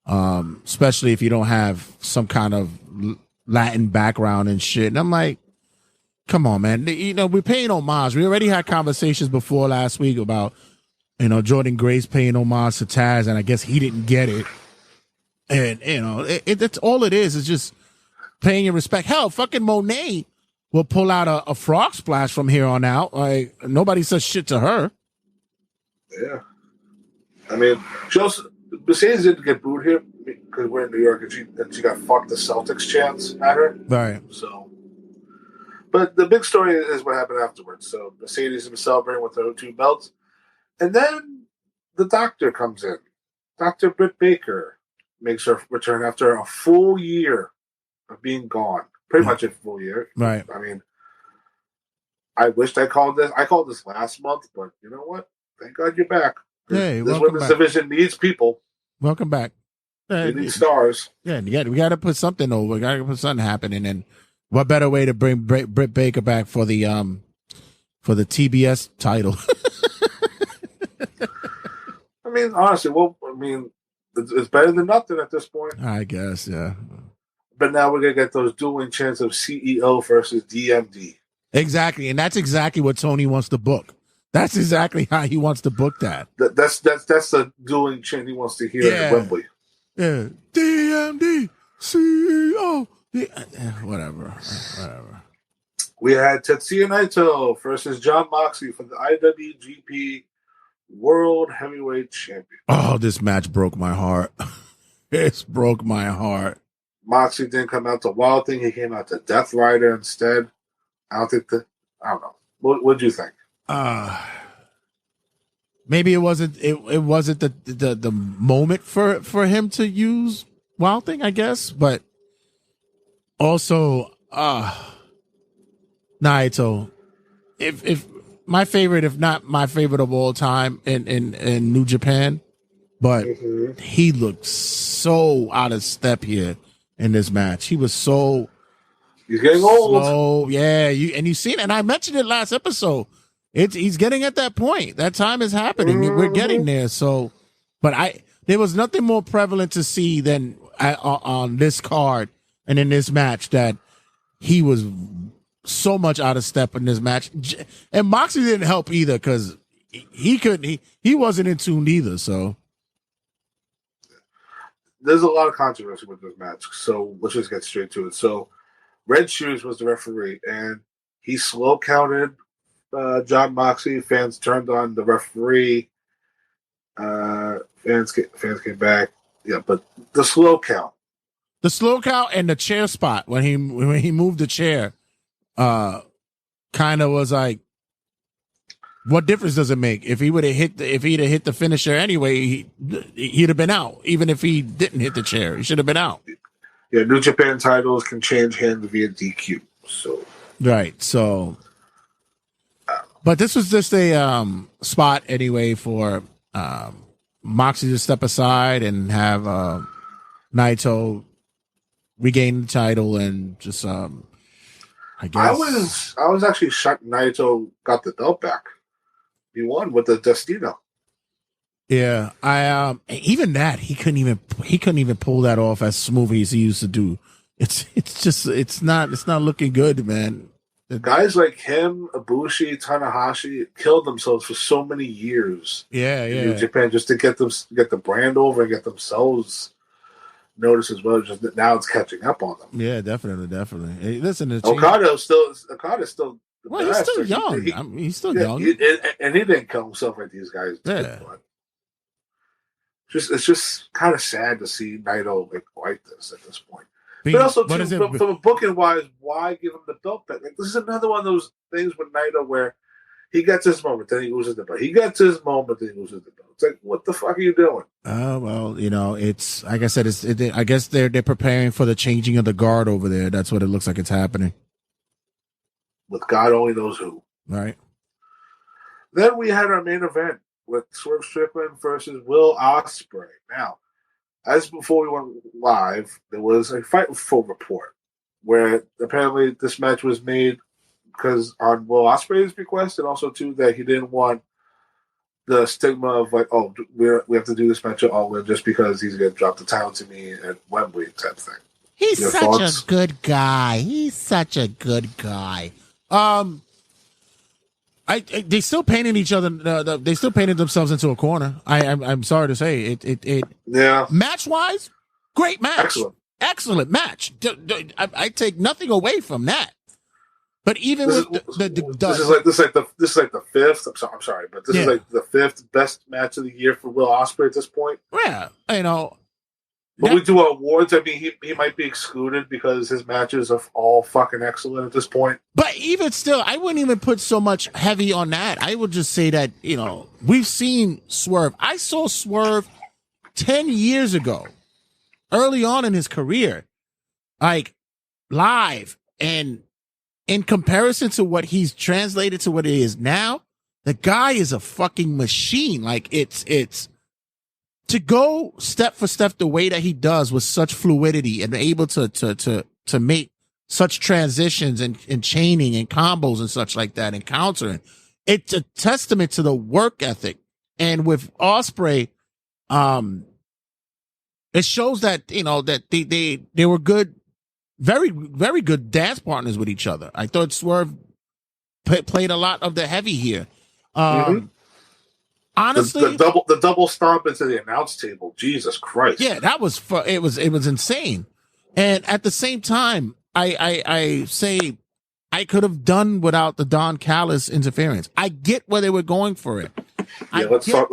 [SPEAKER 2] especially if you don't have some kind of Latin background and shit. And I'm like, come on, man. We're paying homage. We already had conversations before last week about, Jordan Grace paying homage to Taz, and I guess he didn't get it. And, that's all it is. It's just paying your respect. Hell, fucking Monet will pull out a frog splash from here on out. Like, nobody says shit to her.
[SPEAKER 7] Yeah. I mean, she also, Mercedes didn't get booed here because we're in New York, and she got fucked the Celtics chants at her.
[SPEAKER 2] Right.
[SPEAKER 7] So, but the big story is what happened afterwards. So Mercedes was celebrating with her 2 belts. And then the doctor comes in. Dr. Britt Baker makes her return after a full year of being gone. Pretty much a full year.
[SPEAKER 2] Right.
[SPEAKER 7] I mean, I wished I called this. I called this last month, but you know what? Thank God you're back.
[SPEAKER 2] Hey,
[SPEAKER 7] this women's division needs people.
[SPEAKER 2] Welcome back.
[SPEAKER 7] They need stars.
[SPEAKER 2] Yeah, we got to put something over. We got to put something happening. And what better way to bring Britt Baker back for the TBS title?
[SPEAKER 7] I mean, honestly, it's better than nothing at this point.
[SPEAKER 2] I guess, yeah.
[SPEAKER 7] But now we're going to get those dueling chants of CEO versus DMD.
[SPEAKER 2] Exactly. And that's exactly what Tony wants to book. That's exactly how he wants to book that.
[SPEAKER 7] That's the dueling chant he wants to hear at Wembley.
[SPEAKER 2] Yeah. DMD, CEO. Whatever.
[SPEAKER 7] We had Tetsuya Naito versus Jon Moxley for the IWGP World Heavyweight Champion.
[SPEAKER 2] Oh, this match broke my heart. It broke my heart.
[SPEAKER 7] Moxley didn't come out to Wild Thing. He came out to Death Rider instead. I don't know. What'd you think?
[SPEAKER 2] Maybe it wasn't the moment for him to use Wild Thing, I guess, but also Naito, if my favorite, if not my favorite of all time in New Japan, but he looked so out of step here in this match. He was so
[SPEAKER 7] he's getting old.
[SPEAKER 2] Slow. Yeah, you seen it, and I mentioned it last episode. He's getting at that point. That time is happening. We're getting there. So, but there was nothing more prevalent to see than on this card and in this match that he was so much out of step in this match. And Moxley didn't help either because he wasn't in tune either. So
[SPEAKER 7] there's a lot of controversy with this match. So let's just get straight to it. So Red Shoes was the referee, and he slow counted Jon Moxley. Fans turned on the referee. Fans came back. Yeah, but the slow count
[SPEAKER 2] and the chair spot when he moved the chair, kind of was like, what difference does it make if he'd have hit the finisher anyway? He'd have been out, even if he didn't hit the chair. He should have been out.
[SPEAKER 7] Yeah, New Japan titles can change hands via DQ. So
[SPEAKER 2] right, so. But this was just a spot anyway for Moxley to step aside and have Naito regain the title and just I guess
[SPEAKER 7] I was actually shocked Naito got the belt back. He won with the Destino.
[SPEAKER 2] Yeah, I even that he couldn't even pull that off as smooth as he used to do. It's not looking good, man.
[SPEAKER 7] Guys like him, Ibushi, Tanahashi killed themselves for so many years.
[SPEAKER 2] Yeah.
[SPEAKER 7] In New Japan just to get the brand over and get themselves noticed as well. Just that now it's catching up on them.
[SPEAKER 2] Yeah, definitely. Hey, listen,
[SPEAKER 7] Okada's still.
[SPEAKER 2] Well, he's still young. He's still young,
[SPEAKER 7] and he didn't kill himself like these guys did.
[SPEAKER 2] Yeah.
[SPEAKER 7] But it's just kind of sad to see Naito like this at this point. But also, from a booking wise, why give him the belt back? Like, this is another one of those things with Naito where he gets his moment, then he loses the belt. He gets his moment, then he loses the belt. It's like, what the fuck are you doing?
[SPEAKER 2] Well, it's like I said. I guess they're preparing for the changing of the guard over there. That's what it looks like it's happening.
[SPEAKER 7] With God only knows who.
[SPEAKER 2] Right.
[SPEAKER 7] Then we had our main event with Swerve Strickland versus Will Ospreay. Now, as before we went live, there was a Fight with Full report where apparently this match was made because on Will Ospreay's request, and also too that he didn't want the stigma of like, oh, we have to do this match at All In just because he's going to drop the title to me at Wembley type thing.
[SPEAKER 2] He's such a good guy. They still painted each other. They still painted themselves into a corner. I'm sorry to say it.
[SPEAKER 7] Yeah.
[SPEAKER 2] Match wise, great match.
[SPEAKER 7] Excellent
[SPEAKER 2] match. I take nothing away from that. But even
[SPEAKER 7] this is like the fifth. I'm sorry, but this is like the fifth best match of the year for Will Ospreay at this point.
[SPEAKER 2] Yeah,
[SPEAKER 7] But we do awards. I mean, he might be excluded because his matches are all fucking excellent at this point.
[SPEAKER 2] But even still, I wouldn't even put so much heavy on that. I would just say that, we've seen Swerve. I saw Swerve 10 years ago, early on in his career, like live. And in comparison to what he's translated to what it is now, the guy is a fucking machine. Like it's to go step for step the way that he does with such fluidity and able to make such transitions and chaining and combos and such like that and countering. It's a testament to the work ethic. And with Ospreay, it shows that, that they were good, very, very good dance partners with each other. I thought Swerve played a lot of the heavy here. Honestly,
[SPEAKER 7] the double stomp into the announce table. Jesus Christ!
[SPEAKER 2] Yeah, that was it was insane. And at the same time, I say I could have done without the Don Callis interference. I get where they were going for it.
[SPEAKER 7] Yeah, let's talk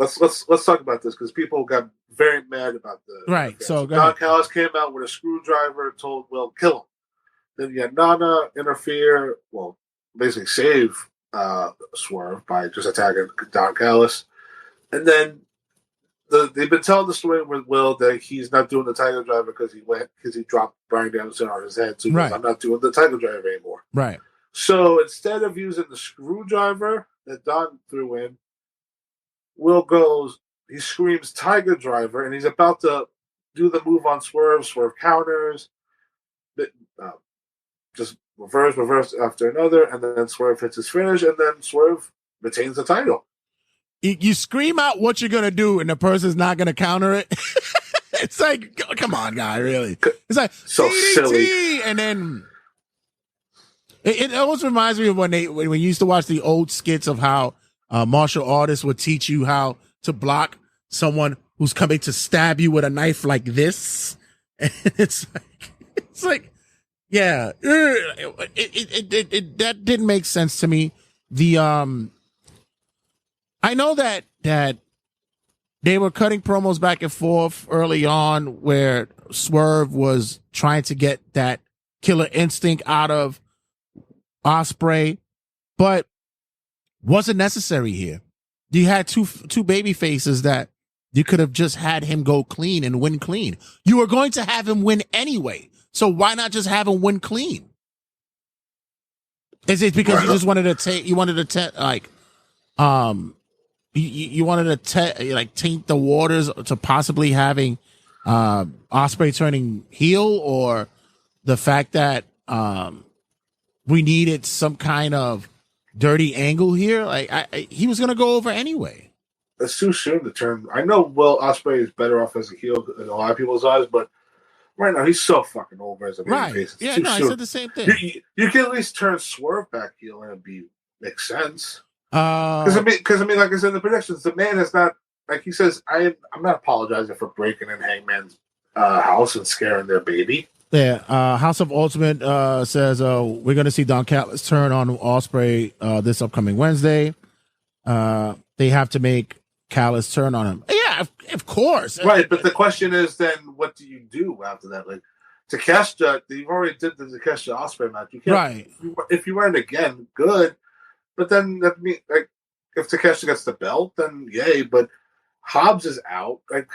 [SPEAKER 7] about this because people got very mad about the
[SPEAKER 2] right. So
[SPEAKER 7] Don Callis came out with a screwdriver, told Will kill him. Then you had Nana interfere, well, basically save Swerve by just attacking Don Callis. And then they've been telling the story with Will that he's not doing the Tiger Driver because he dropped Bryan Danielson on his head. So he goes, I'm not doing the Tiger Driver anymore.
[SPEAKER 2] Right.
[SPEAKER 7] So instead of using the screwdriver that Don threw in, Will goes, he screams Tiger Driver, and he's about to do the move on Swerve. Swerve counters, just reverse after another, and then Swerve hits his finish, and then Swerve retains the title.
[SPEAKER 2] You scream out what you're going to do and the person's not going to counter it. It's like, come on, guy, really. It's like,
[SPEAKER 7] so
[SPEAKER 2] DDT!
[SPEAKER 7] Silly.
[SPEAKER 2] And then it almost reminds me of when you used to watch the old skits of how martial artists would teach you how to block someone who's coming to stab you with a knife like this. And it's like, yeah, that didn't make sense to me. I know that they were cutting promos back and forth early on where Swerve was trying to get that killer instinct out of Ospreay, but wasn't necessary here. You had two baby faces that you could have just had him go clean and win clean. You were going to have him win anyway, so why not just have him win clean? Is it because you just wanted to you wanted to taint the waters to possibly having Ospreay turning heel, or the fact that we needed some kind of dirty angle here. Like he was gonna go over anyway.
[SPEAKER 7] It's too soon to turn. I know Will Ospreay is better off as a heel in a lot of people's eyes, but right now he's so fucking over as a babyface.
[SPEAKER 2] Yeah, no, I said the same thing.
[SPEAKER 7] You can at least turn Swerve back heel and it'd make sense. Because I mean, like I said in the predictions, the man is not, like he says, I'm not apologizing for breaking in Hangman's house and scaring their baby.
[SPEAKER 2] Yeah, House of Ultimate says we're going to see Don Callis turn on Ospreay this upcoming Wednesday. They have to make Callis turn on him. Yeah, of course.
[SPEAKER 7] Right, but the question is then, what do you do after that? Like, Takeshita, you already did the Takeshita Ospreay match. You can't,
[SPEAKER 2] right.
[SPEAKER 7] If you run it again, good. But then, that mean, like, if Takeshita gets the belt, then yay. But Hobbs is out. Like,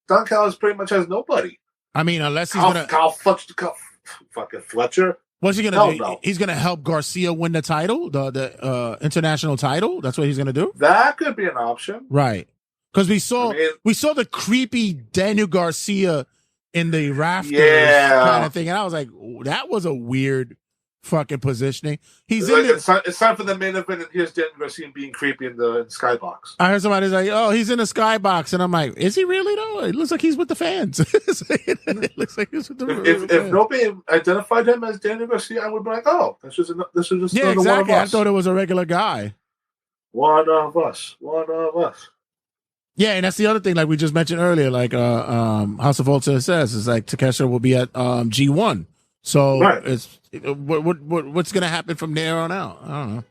[SPEAKER 7] Don Callis pretty much has nobody.
[SPEAKER 2] I mean, unless he's
[SPEAKER 7] Kyle fucking Fletcher.
[SPEAKER 2] What's he gonna do? No. He's gonna help Garcia win the title, the international title. That's what he's gonna do.
[SPEAKER 7] That could be an option,
[SPEAKER 2] right? Because we saw the creepy Daniel Garcia in the rafters kind of thing, and I was like, that was a weird fucking positioning.
[SPEAKER 7] It's time for the main event, and here's Daniel Garcia being creepy in the skybox.
[SPEAKER 2] I heard somebody say, "Oh, he's in the skybox," and I'm like, "Is he really though? It looks like he's with the fans." It looks like he's with the fans.
[SPEAKER 7] If nobody identified him as Daniel Garcia, I would be like, "Oh, this is just
[SPEAKER 2] yeah, exactly." One of us. I thought it was a regular guy.
[SPEAKER 7] One of us.
[SPEAKER 2] Yeah, and that's the other thing, like we just mentioned earlier, like House of Ultimate says, is like Takeshita will be at G1. So it's what's going to happen from there on out? I don't know.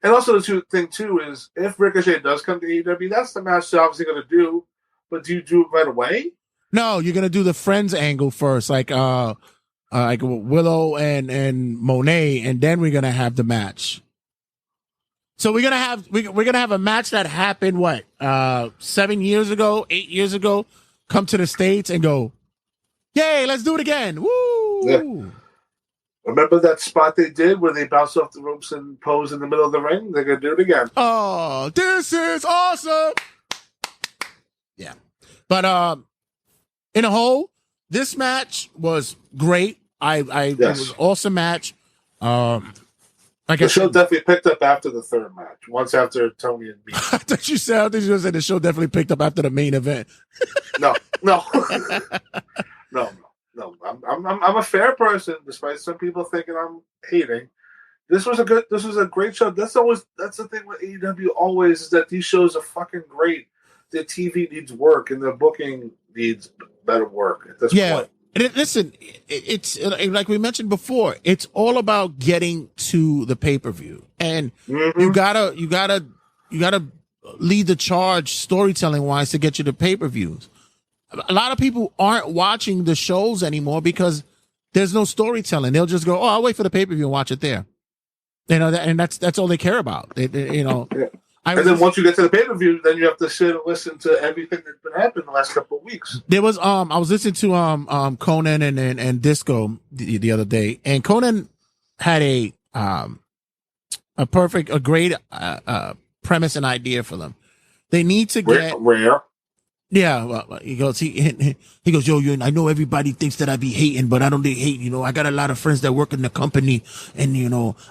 [SPEAKER 7] And also the thing too is if Ricochet does come to AEW, that's the match they're obviously going to do. But do you do it right away?
[SPEAKER 2] No, you're going to do the friends angle first, like Willow and Monet, and then we're going to have the match. So we're gonna have a match that happened 7 years ago, 8 years ago. Come to the States and go, yay! Let's do it again. Woo!
[SPEAKER 7] Yeah. Remember that spot they did where they bounced off the ropes and posed in the middle of the ring? They're gonna do it again.
[SPEAKER 2] Oh, this is awesome! Yeah, but in a whole, this match was great. It was an awesome match.
[SPEAKER 7] Like the show definitely picked up after the third match. Once after Tony and me.
[SPEAKER 2] I thought you were going to say the show definitely picked up after the main event.
[SPEAKER 7] No. I'm a fair person, despite some people thinking I'm hating. This was a great show. That's the thing with AEW always, is that these shows are fucking great. Their TV needs work and their booking needs better work at this point.
[SPEAKER 2] And listen, it's like we mentioned before, it's all about getting to the pay-per-view. And you gotta lead the charge storytelling wise to get you to pay-per-views. A lot of people aren't watching the shows anymore because there's no storytelling. They'll just go, "Oh, I'll wait for the pay-per-view and watch it there." You know, and that's all they care about.
[SPEAKER 7] And then once you get to the pay-per-view, then you have to sit and listen to everything that's been happening the last couple of weeks.
[SPEAKER 2] There was I was listening to Conan and Disco the other day, and Conan had a great premise and idea for them. They need to get
[SPEAKER 7] rare.
[SPEAKER 2] Yeah, well, he goes, yo, I know everybody thinks that I be hating, but I don't hate. I got a lot of friends that work in the company, and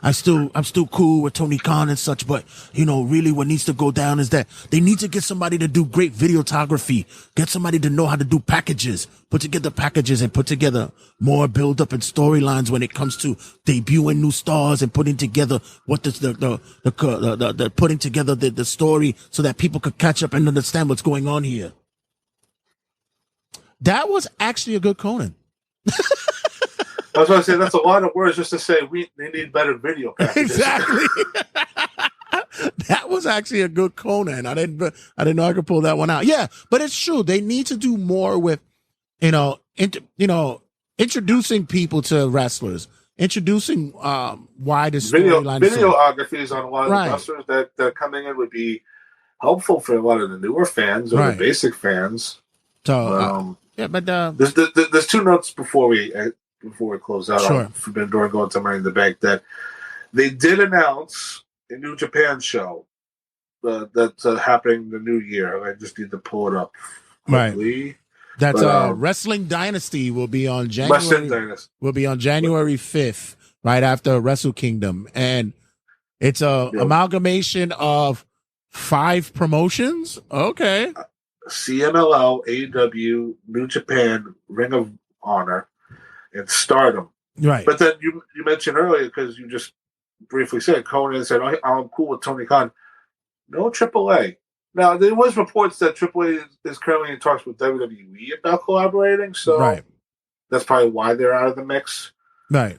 [SPEAKER 2] I'm still cool with Tony Khan and such. But really, what needs to go down is that they need to get somebody to do great videography, get somebody to know how to do packages, put together packages, and put together more build up and storylines when it comes to debuting new stars and putting together the putting together the story so that people could catch up and understand what's going on here. That was actually a good Conan.
[SPEAKER 7] I was going to say, that's a lot of words just to say they need better video packages.
[SPEAKER 2] Exactly. That was actually a good Conan. I didn't know I could pull that one out. Yeah, but it's true. They need to do more with, introducing people to wrestlers, introducing why the storyline.
[SPEAKER 7] Videographies on a lot of the wrestlers that are coming in would be helpful for a lot of the newer fans or the basic fans.
[SPEAKER 2] So, but
[SPEAKER 7] there's two notes before we close out.
[SPEAKER 2] Sure.
[SPEAKER 7] On Forbidden Door going to Money in the Bank, that they did announce a New Japan show that's happening the new year. I just need to pull it up quickly.
[SPEAKER 2] Right. That's Wrestling Dynasty will be on January. Will be on January 5th right after Wrestle Kingdom, and it's a amalgamation of 5 promotions. Okay.
[SPEAKER 7] CMLL, AEW, New Japan, Ring of Honor, and Stardom.
[SPEAKER 2] Right.
[SPEAKER 7] But then you mentioned earlier, because you just briefly said, Conan said, oh, I'm cool with Tony Khan. No AAA. Now, there was reports that AAA is currently in talks with WWE about collaborating, so that's probably why they're out of the mix.
[SPEAKER 2] Right.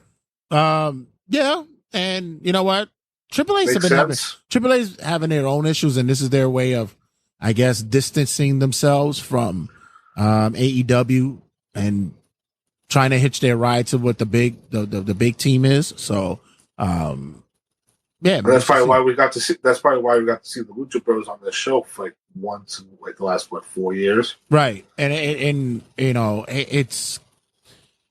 [SPEAKER 2] Yeah, and you know what? AAA's having their own issues, and this is their way of, I guess, distancing themselves from AEW and trying to hitch their ride to what the big team is. So, yeah,
[SPEAKER 7] that's probably why we got to see. That's probably why we got to see the Lucha Bros on this show for like once in like the last 4 years.
[SPEAKER 2] Right, and you know it's.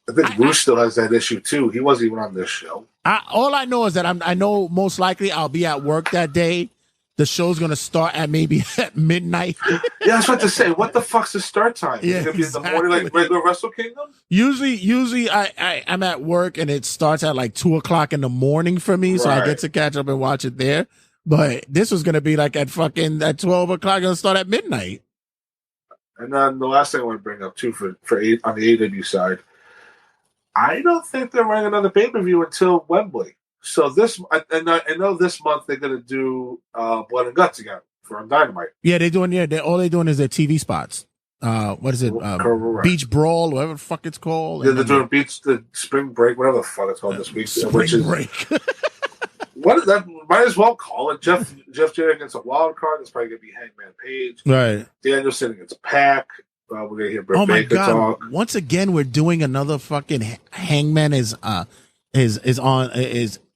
[SPEAKER 7] I think Bruce still has that issue too. He wasn't even on this show.
[SPEAKER 2] All I know is that I know most likely I'll be at work that day. The show's gonna start at maybe at midnight.
[SPEAKER 7] Yeah, I was about to say, what the fuck's the start time?
[SPEAKER 2] Yeah,
[SPEAKER 7] It's in the morning, like regular Wrestle Kingdom.
[SPEAKER 2] Usually I'm at work and it starts at like 2:00 in the morning for me, so I get to catch up and watch it there. But this was gonna be like at 12:00, gonna start at midnight.
[SPEAKER 7] And then the last thing I want to bring up too on the AEW side, I don't think they're running another pay-per-view until Wembley. So I know this month they're going to do Blood and Guts again for Dynamite.
[SPEAKER 2] Yeah, all they're doing is their TV spots. What is it? Beach Brawl, whatever the fuck it's called.
[SPEAKER 7] Yeah, they're doing the Spring Break, whatever the fuck it's called this week.
[SPEAKER 2] Spring Break.
[SPEAKER 7] What is that? Might as well call it Jeff Jarrett against a wild card. It's probably going to be Hangman Page.
[SPEAKER 2] Right.
[SPEAKER 7] Danielson against Pac. We're going to hear Britt Baker talk.
[SPEAKER 2] Once again, we're doing another fucking Hangman is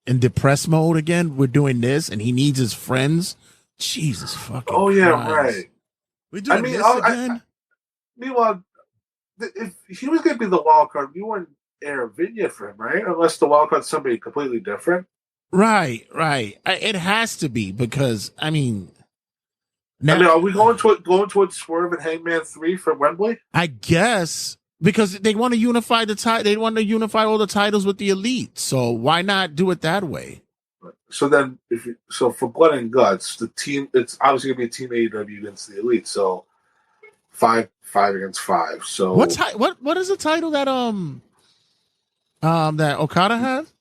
[SPEAKER 2] in depressed mode again. We're doing this, and he needs his friends. Jesus fucking.
[SPEAKER 7] Oh yeah,
[SPEAKER 2] Christ.
[SPEAKER 7] right.
[SPEAKER 2] We're doing this again.
[SPEAKER 7] Meanwhile, if he was going to be the wild card, we wouldn't air a video for him, right? Unless the wild card's somebody completely different.
[SPEAKER 2] Right. It has to be because I mean.
[SPEAKER 7] Now, are we going towards Swerve and Hangman 3 for Wembley?
[SPEAKER 2] I guess because they want to unify they want to unify all the titles with the Elite. So why not do it that way?
[SPEAKER 7] So then, for Blood and Guts, the team it's obviously going to be a team AEW against the Elite. So 5 against 5. So
[SPEAKER 2] what is the title that that Okada has?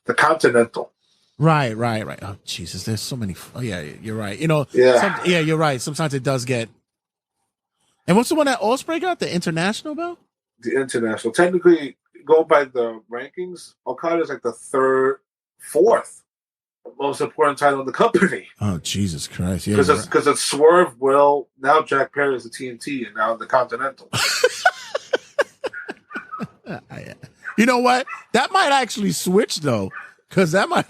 [SPEAKER 7] The Continental.
[SPEAKER 2] Right. Oh, Jesus, there's so many. Oh, yeah, you're right. You know, you're right. Sometimes it does get. And what's the one that Ospreay got? The International belt?
[SPEAKER 7] The International. Technically, go by the rankings, Okada is like the fourth most important title in the company.
[SPEAKER 2] Oh, Jesus Christ. Yeah,
[SPEAKER 7] because it's Swerve, Will, now Jack Perry is the TNT, and now the Continental.
[SPEAKER 2] You know what? That might actually switch, though. Because they might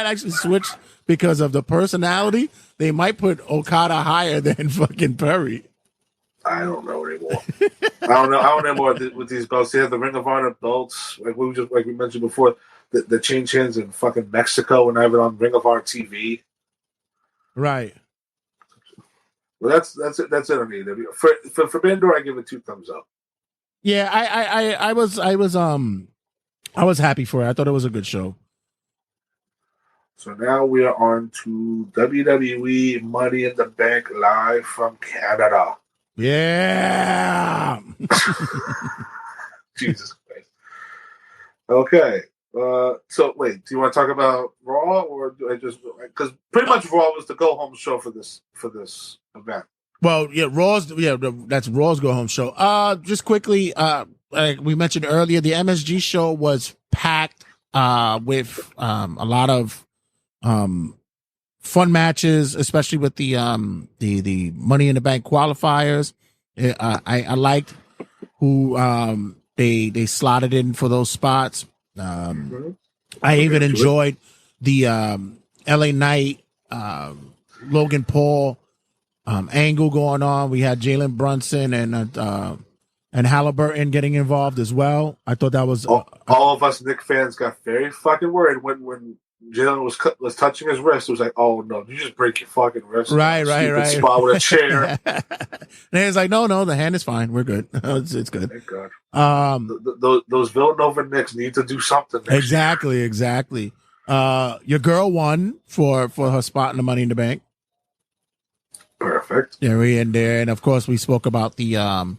[SPEAKER 2] actually switch because of the personality. They might put Okada higher than fucking Perry.
[SPEAKER 7] I don't know anymore. I don't know anymore with these belts. They have the Ring of Honor belts, like we mentioned before. The change hands in fucking Mexico and I have it on Ring of Honor TV.
[SPEAKER 2] Right.
[SPEAKER 7] Well, that's it. That's it on AEW. For Bandor, I give it 2 thumbs up.
[SPEAKER 2] Yeah, I was happy for it. I thought it was a good show.
[SPEAKER 7] So now we are on to WWE Money in the Bank live from Canada.
[SPEAKER 2] Yeah.
[SPEAKER 7] Jesus Christ. Okay. So wait, do you want to talk about Raw or do I just because pretty much Raw was the go home show for this event?
[SPEAKER 2] Well, that's Raw's go home show. Just quickly, like we mentioned earlier, the MSG show was packed with a lot of fun matches, especially with the Money in the Bank qualifiers. I liked who they slotted in for those spots. I even enjoyed the LA Knight, Logan Paul angle going on. We had Jalen Brunson and Halliburton getting involved as well. I thought that was
[SPEAKER 7] all of us Knicks fans got very fucking worried when Jalen was touching his wrist. It was like, oh no, you just break your fucking wrist.
[SPEAKER 2] Right.
[SPEAKER 7] Spot with a chair.
[SPEAKER 2] And he's like, no, the hand is fine. We're good. It's good.
[SPEAKER 7] Thank God. Those Villanova Knicks need to do something.
[SPEAKER 2] Exactly. Your girl won for her spot in the Money in the Bank.
[SPEAKER 7] Perfect.
[SPEAKER 2] Yeah, we in there, and of course we spoke about the Paul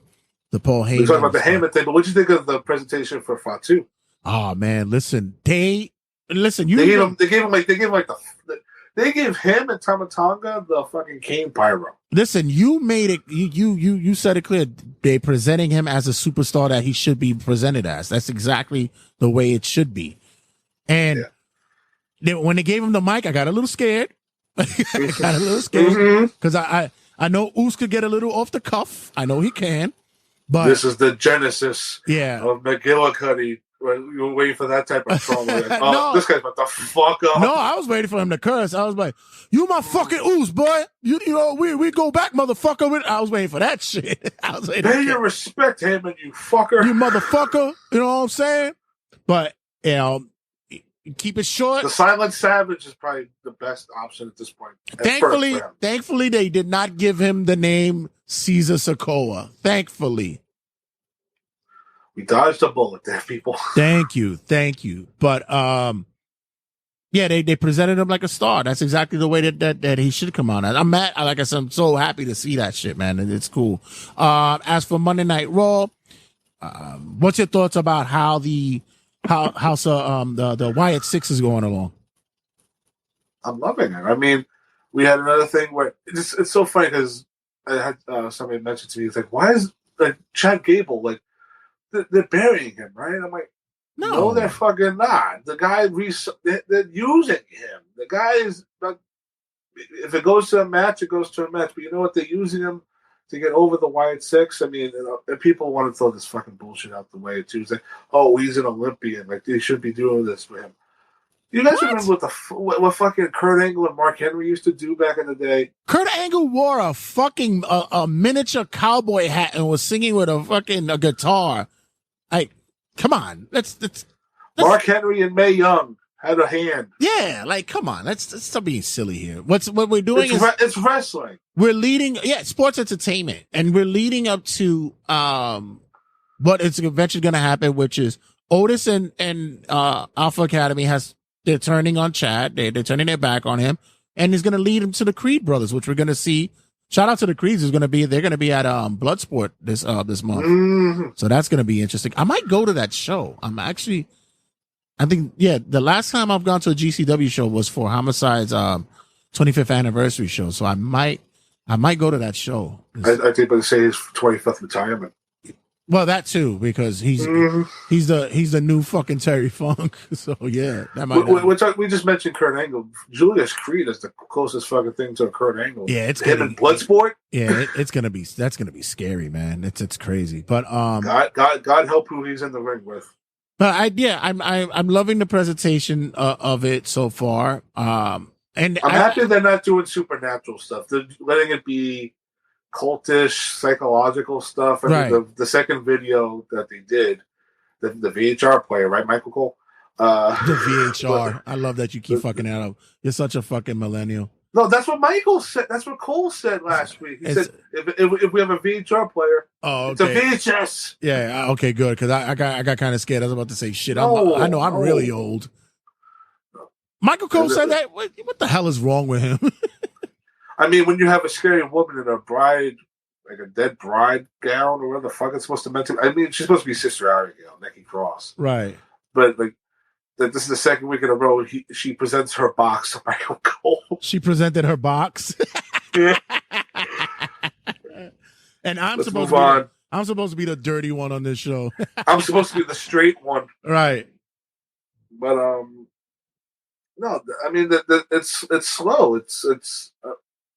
[SPEAKER 2] Heyman.
[SPEAKER 7] We talked about the Heyman thing, but what do you think of the presentation for Fatu?
[SPEAKER 2] Oh man, listen, they gave
[SPEAKER 7] him and Tamatanga the fucking Kane Pyro.
[SPEAKER 2] Listen, you made it. You said it clear. They presenting him as a superstar that he should be presented as. That's exactly the way it should be. And when they gave him the mic, I got a little scared. Because I know Oos could get a little off the cuff. I know he can. But
[SPEAKER 7] this is the genesis of McGillicuddy. You were waiting for that type of trauma. Like,
[SPEAKER 2] No.
[SPEAKER 7] This guy's about to fuck up.
[SPEAKER 2] No, I was waiting for him to curse. I was like, "You my fucking Oos, boy. You know we go back, motherfucker." I was waiting for that shit. I was waiting.
[SPEAKER 7] Pay your respect, him and you fucker.
[SPEAKER 2] You motherfucker. You know what I'm saying? But keep it short.
[SPEAKER 7] The Silent Savage is probably the best option at this point.
[SPEAKER 2] Thankfully, they did not give him the name Caesar Sokoa. Thankfully.
[SPEAKER 7] We dodged a bullet there, people.
[SPEAKER 2] Thank you. But they presented him like a star. That's exactly the way that he should come on. I'm mad. Like I said, I'm so happy to see that shit, man. It's cool. As for Monday Night Raw, what's your thoughts about how the Wyatt Six is going along?
[SPEAKER 7] I'm loving it. I mean, we had another thing where it's so funny because I had somebody mention to me, it's like, why is like Chad Gable like they're burying him, right? I'm like, no, they're fucking not. The guy they're using him. The guy is if it goes to a match, it goes to a match. But you know what? They're using him to get over the Wyatt Six. I mean, and people want to throw this fucking bullshit out the way too. It's like, oh, he's an Olympian. Like they should be doing this for him. You guys remember what fucking Kurt Angle and Mark Henry used to do back in the day?
[SPEAKER 2] Kurt Angle wore a fucking a miniature cowboy hat and was singing with a guitar. Like, come on, let's
[SPEAKER 7] Mark Henry and Mae Young had a hand.
[SPEAKER 2] Yeah, like, come on, let's stop being silly here. What we're doing
[SPEAKER 7] it's wrestling.
[SPEAKER 2] We're leading, sports entertainment, and we're leading up to what is eventually going to happen, which is Otis and Alpha Academy they're turning on Chad. They're turning their back on him, and he's going to lead him to the Creed brothers, which we're going to see. Shout out to the Creeds. They're going to be at Bloodsport this month, so that's going to be interesting. I might go to that show. The last time I've gone to a GCW show was for Homicide's 25th anniversary show, so I might go to that show.
[SPEAKER 7] I think they say his 25th retirement.
[SPEAKER 2] Well, that too, because he's the new fucking Terry Funk. So yeah, that might.
[SPEAKER 7] We just mentioned Kurt Angle. Julius Creed is the closest fucking thing to a Kurt Angle.
[SPEAKER 2] Yeah, it's
[SPEAKER 7] him in Bloodsport.
[SPEAKER 2] Yeah, that's gonna be scary, man. It's crazy, but
[SPEAKER 7] God help who he's in the ring with.
[SPEAKER 2] But I'm loving the presentation of it so far. And
[SPEAKER 7] I'm happy they're not doing supernatural stuff. They're letting it be cultish, psychological stuff. I mean, the second video that they did, the VHR player, right, Michael Cole?
[SPEAKER 2] The VHR. I love that you keep fucking that up. You're such a fucking millennial.
[SPEAKER 7] No, that's what Michael said. That's what Cole said last week. He said, if we have a VHR player, it's a VHS.
[SPEAKER 2] Yeah, okay, good. Because I got kind of scared. I was about to say, shit, I know I'm really old. Michael Cole said that. What the hell is wrong with him?
[SPEAKER 7] I mean, when you have a scary woman in a bride, like a dead bride gown or whatever the fuck it's supposed to mean to. I mean, she's supposed to be Sister Abigail, Nikki Cross.
[SPEAKER 2] Right.
[SPEAKER 7] But, like, this is the second week in a row she presents her box to Michael Cole.
[SPEAKER 2] She presented her box?
[SPEAKER 7] Yeah.
[SPEAKER 2] And I'm
[SPEAKER 7] Let's
[SPEAKER 2] supposed to be the dirty one on this show.
[SPEAKER 7] I'm supposed to be the straight one.
[SPEAKER 2] Right.
[SPEAKER 7] But, no, I mean, it's slow. It's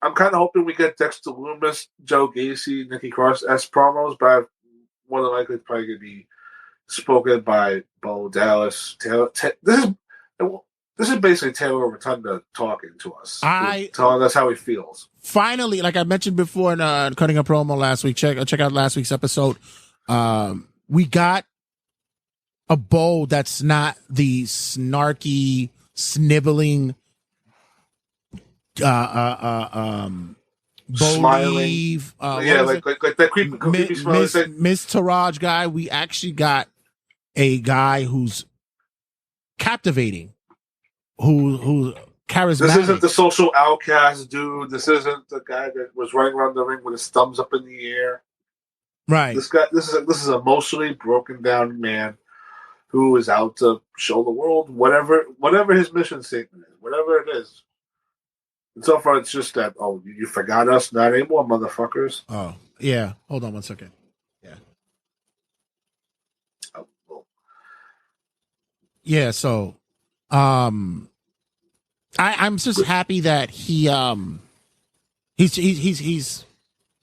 [SPEAKER 7] I'm kind of hoping we get Dexter Lumis, Joe Gacy, Nikki Cross as promos, but more than likely it's probably going to be spoken by Bo Dallas. This is basically Taylor Rotunda talking to us, telling us how he feels.
[SPEAKER 2] Finally, like I mentioned before in cutting a promo last week, check out last week's episode. We got a Bo that's not the snarky, sniveling,
[SPEAKER 7] Smiling. Like that creepy smile.
[SPEAKER 2] Miss Taraj guy. We actually got a guy who's captivating, who's charismatic.
[SPEAKER 7] This isn't the social outcast dude. This isn't the guy that was running around the ring with his thumbs up in the air.
[SPEAKER 2] Right.
[SPEAKER 7] This is an emotionally broken down man who is out to show the world whatever his mission statement is, whatever it is. And so far, it's just that, you forgot us, not anymore, motherfuckers.
[SPEAKER 2] Oh, yeah. Hold on one second. Yeah. Yeah, so I'm just happy that he's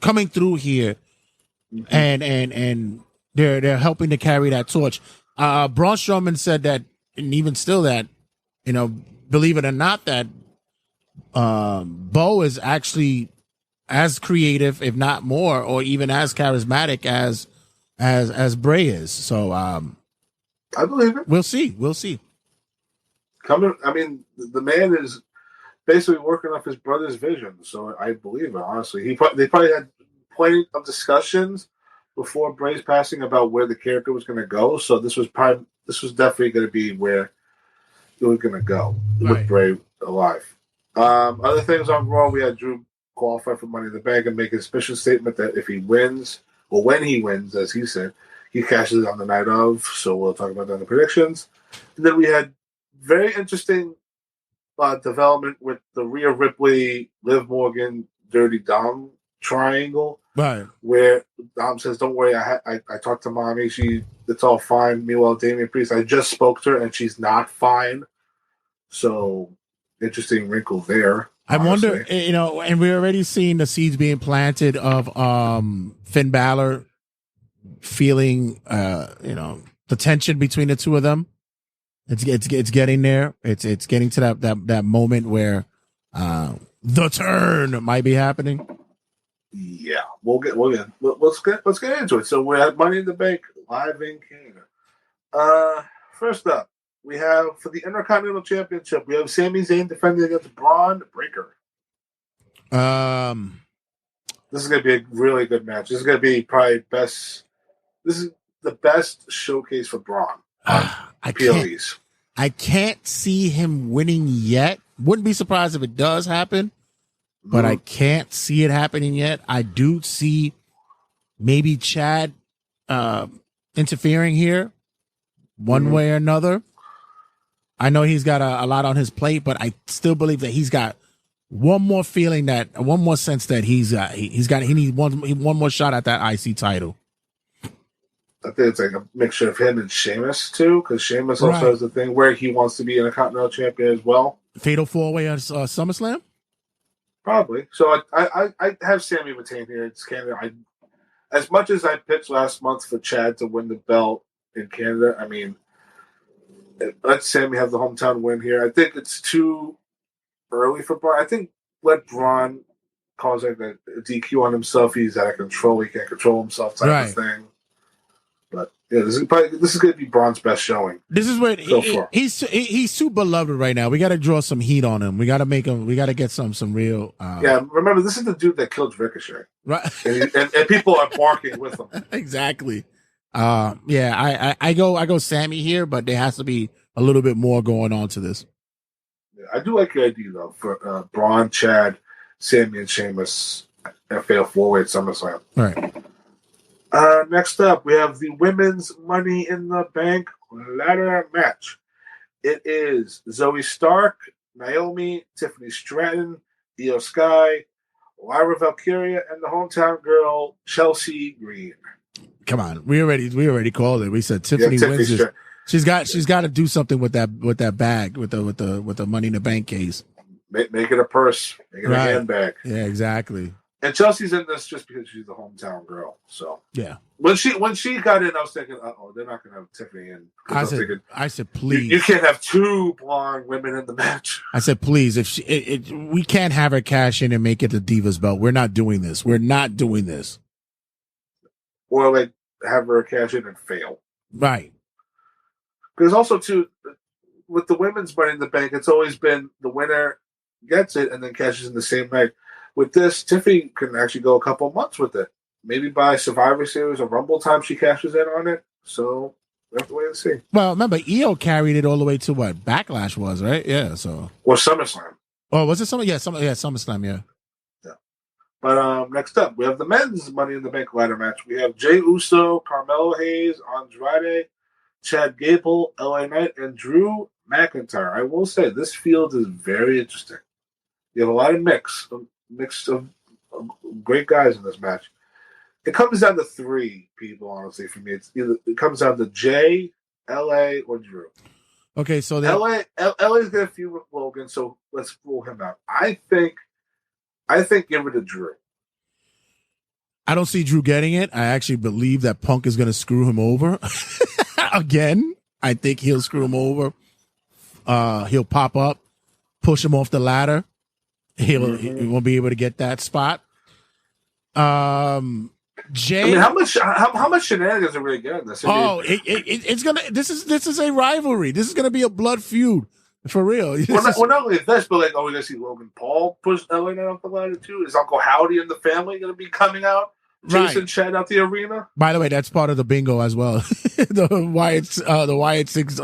[SPEAKER 2] coming through here, and they're helping to carry that torch. Braun Strowman said that, and even still that, believe it or not, that Bo is actually as creative, if not more, or even as charismatic as Bray is. So
[SPEAKER 7] I believe it.
[SPEAKER 2] We'll see.
[SPEAKER 7] The man is basically working off his brother's vision, so I believe it. Honestly, they probably had plenty of discussions before Bray's passing about where the character was going to go. So this was definitely going to be where it was going to go with Bray alive. Other things on Raw, we had Drew qualify for Money in the Bank and make a special statement that if he wins, or when he wins, as he said, he cashes on the night of. So we'll talk about that in the predictions. And then we had very interesting development with the Rhea Ripley, Liv Morgan, Dirty Dom triangle.
[SPEAKER 2] Right.
[SPEAKER 7] Where Dom says, "Don't worry, I talked to mommy. It's all fine." Meanwhile, Damian Priest, I just spoke to her and she's not fine. So interesting wrinkle there.
[SPEAKER 2] I wonder, and we're already seeing the seeds being planted of Finn Balor feeling, the tension between the two of them. It's getting there. It's getting to that moment where the turn might be happening.
[SPEAKER 7] Yeah, let's get into it. So we're at Money in the Bank live in Canada. First up, we have for the Intercontinental Championship, we have Sami Zayn defending against Braun Breaker. This is going to be a really good match. This is going to be probably best. This is the best showcase for Braun.
[SPEAKER 2] I can't see him winning yet. Wouldn't be surprised if it does happen, but I can't see it happening yet. I do see maybe Chad interfering here one way or another. I know he's got a lot on his plate, but I still believe that he's got one more sense that he needs one more shot at that IC title.
[SPEAKER 7] I think it's like a mixture of him and Sheamus too, because Sheamus also has the thing where he wants to be an Intercontinental Champion as well.
[SPEAKER 2] Fatal 4-way on SummerSlam?
[SPEAKER 7] Probably. So I have Sammy retain here. It's Canada. As much as I pitched last month for Chad to win the belt in Canada, I mean, let Sammy have the hometown win here. I think it's too early for Braun. I think let Braun cause like a DQ on himself. He's out of control. He can't control himself type of thing. But yeah, this is going to be Braun's best showing.
[SPEAKER 2] This is what he's too beloved right now. We got to draw some heat on him. We got to make him. We got to get some real.
[SPEAKER 7] Yeah, remember this is the dude that killed Ricochet,
[SPEAKER 2] right?
[SPEAKER 7] And people are barking with him.
[SPEAKER 2] Exactly. Yeah, I go Sammy here, but there has to be a little bit more going on to this.
[SPEAKER 7] Yeah, I do like the idea though for Braun, Chad, Sammy, and Sheamus at Fatal 4-Way at SummerSlam.
[SPEAKER 2] All right.
[SPEAKER 7] Next up, we have the Women's Money in the Bank ladder match. It is Zoe Stark, Naomi, Tiffany Stratton, Io Sky, Lyra Valkyria, and the hometown girl Chelsea Green.
[SPEAKER 2] Come on, we already called it. We said Tiffany wins this. She's got to do something with that bag with the Money in the Bank case.
[SPEAKER 7] Make it a purse, make it a handbag.
[SPEAKER 2] Yeah, exactly.
[SPEAKER 7] And Chelsea's in this just because she's the hometown girl. So
[SPEAKER 2] yeah,
[SPEAKER 7] when she got in, I was thinking, they're not going to have Tiffany in.
[SPEAKER 2] I said, please,
[SPEAKER 7] you can't have two blonde women in the match.
[SPEAKER 2] I said, please, if we can't have her cash in and make it the Divas belt. We're not doing this. We're not doing this.
[SPEAKER 7] Or like have her cash in and fail.
[SPEAKER 2] Right.
[SPEAKER 7] Because also too, with the women's Money in the Bank, it's always been the winner gets it and then cashes in the same night. With this, Tiffy can actually go a couple months with it. Maybe by Survivor Series or Rumble time she cashes in on it. So we have to wait and see.
[SPEAKER 2] Well, remember, EO carried it all the way to what Backlash was, right? Yeah. So
[SPEAKER 7] or SummerSlam.
[SPEAKER 2] Oh, was it Summer? Yeah, SummerSlam. Yeah.
[SPEAKER 7] But next up, we have the men's Money in the Bank ladder match. We have Jey Uso, Carmelo Hayes, Andrade, Chad Gable, LA Knight, and Drew McIntyre. I will say this field is very interesting. You have a lot of mix of great guys in this match. It comes down to three people, honestly, for me. It comes down to Jay, LA, or Drew.
[SPEAKER 2] Okay, so
[SPEAKER 7] LA's got a few with Logan, so let's rule him out. I think give it to Drew.
[SPEAKER 2] I don't see Drew getting it. I actually believe that Punk is going to screw him over. Again, I think he'll screw him over. He'll pop up, push him off the ladder. He won't be able to get that spot. Jay,
[SPEAKER 7] I mean, how much shenanigans are we getting this?
[SPEAKER 2] It's gonna. This is a rivalry. This is gonna be a blood feud for real.
[SPEAKER 7] Not only this, but like, we're gonna see Logan Paul push LA Knight off the ladder too. Is Uncle Howdy and the family gonna be coming out, chasing Chad out the arena?
[SPEAKER 2] By the way, that's part of the bingo as well. the Wyatt Six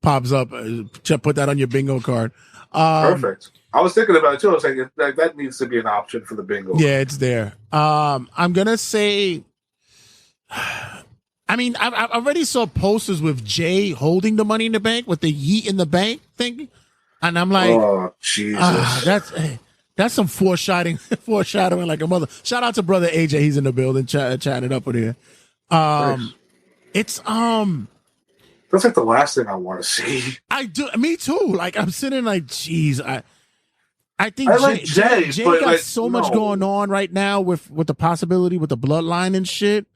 [SPEAKER 2] pops up. Put that on your bingo card.
[SPEAKER 7] Perfect. I was thinking about it too. I was like, that needs to be an option for the bingo.
[SPEAKER 2] Yeah, it's there. I'm gonna say. I mean, I already saw posters with Jay holding the Money in the Bank with the Yeet in the Bank thing, and I'm like,
[SPEAKER 7] oh Jesus,
[SPEAKER 2] that's some foreshadowing like a mother. Shout out to brother AJ, he's in the building, chatting up with here. It's
[SPEAKER 7] that's like the last thing I want to see.
[SPEAKER 2] I do. Me too. Like I'm sitting like, geez, I think Jay got so much going on right now with the possibility with the bloodline and shit.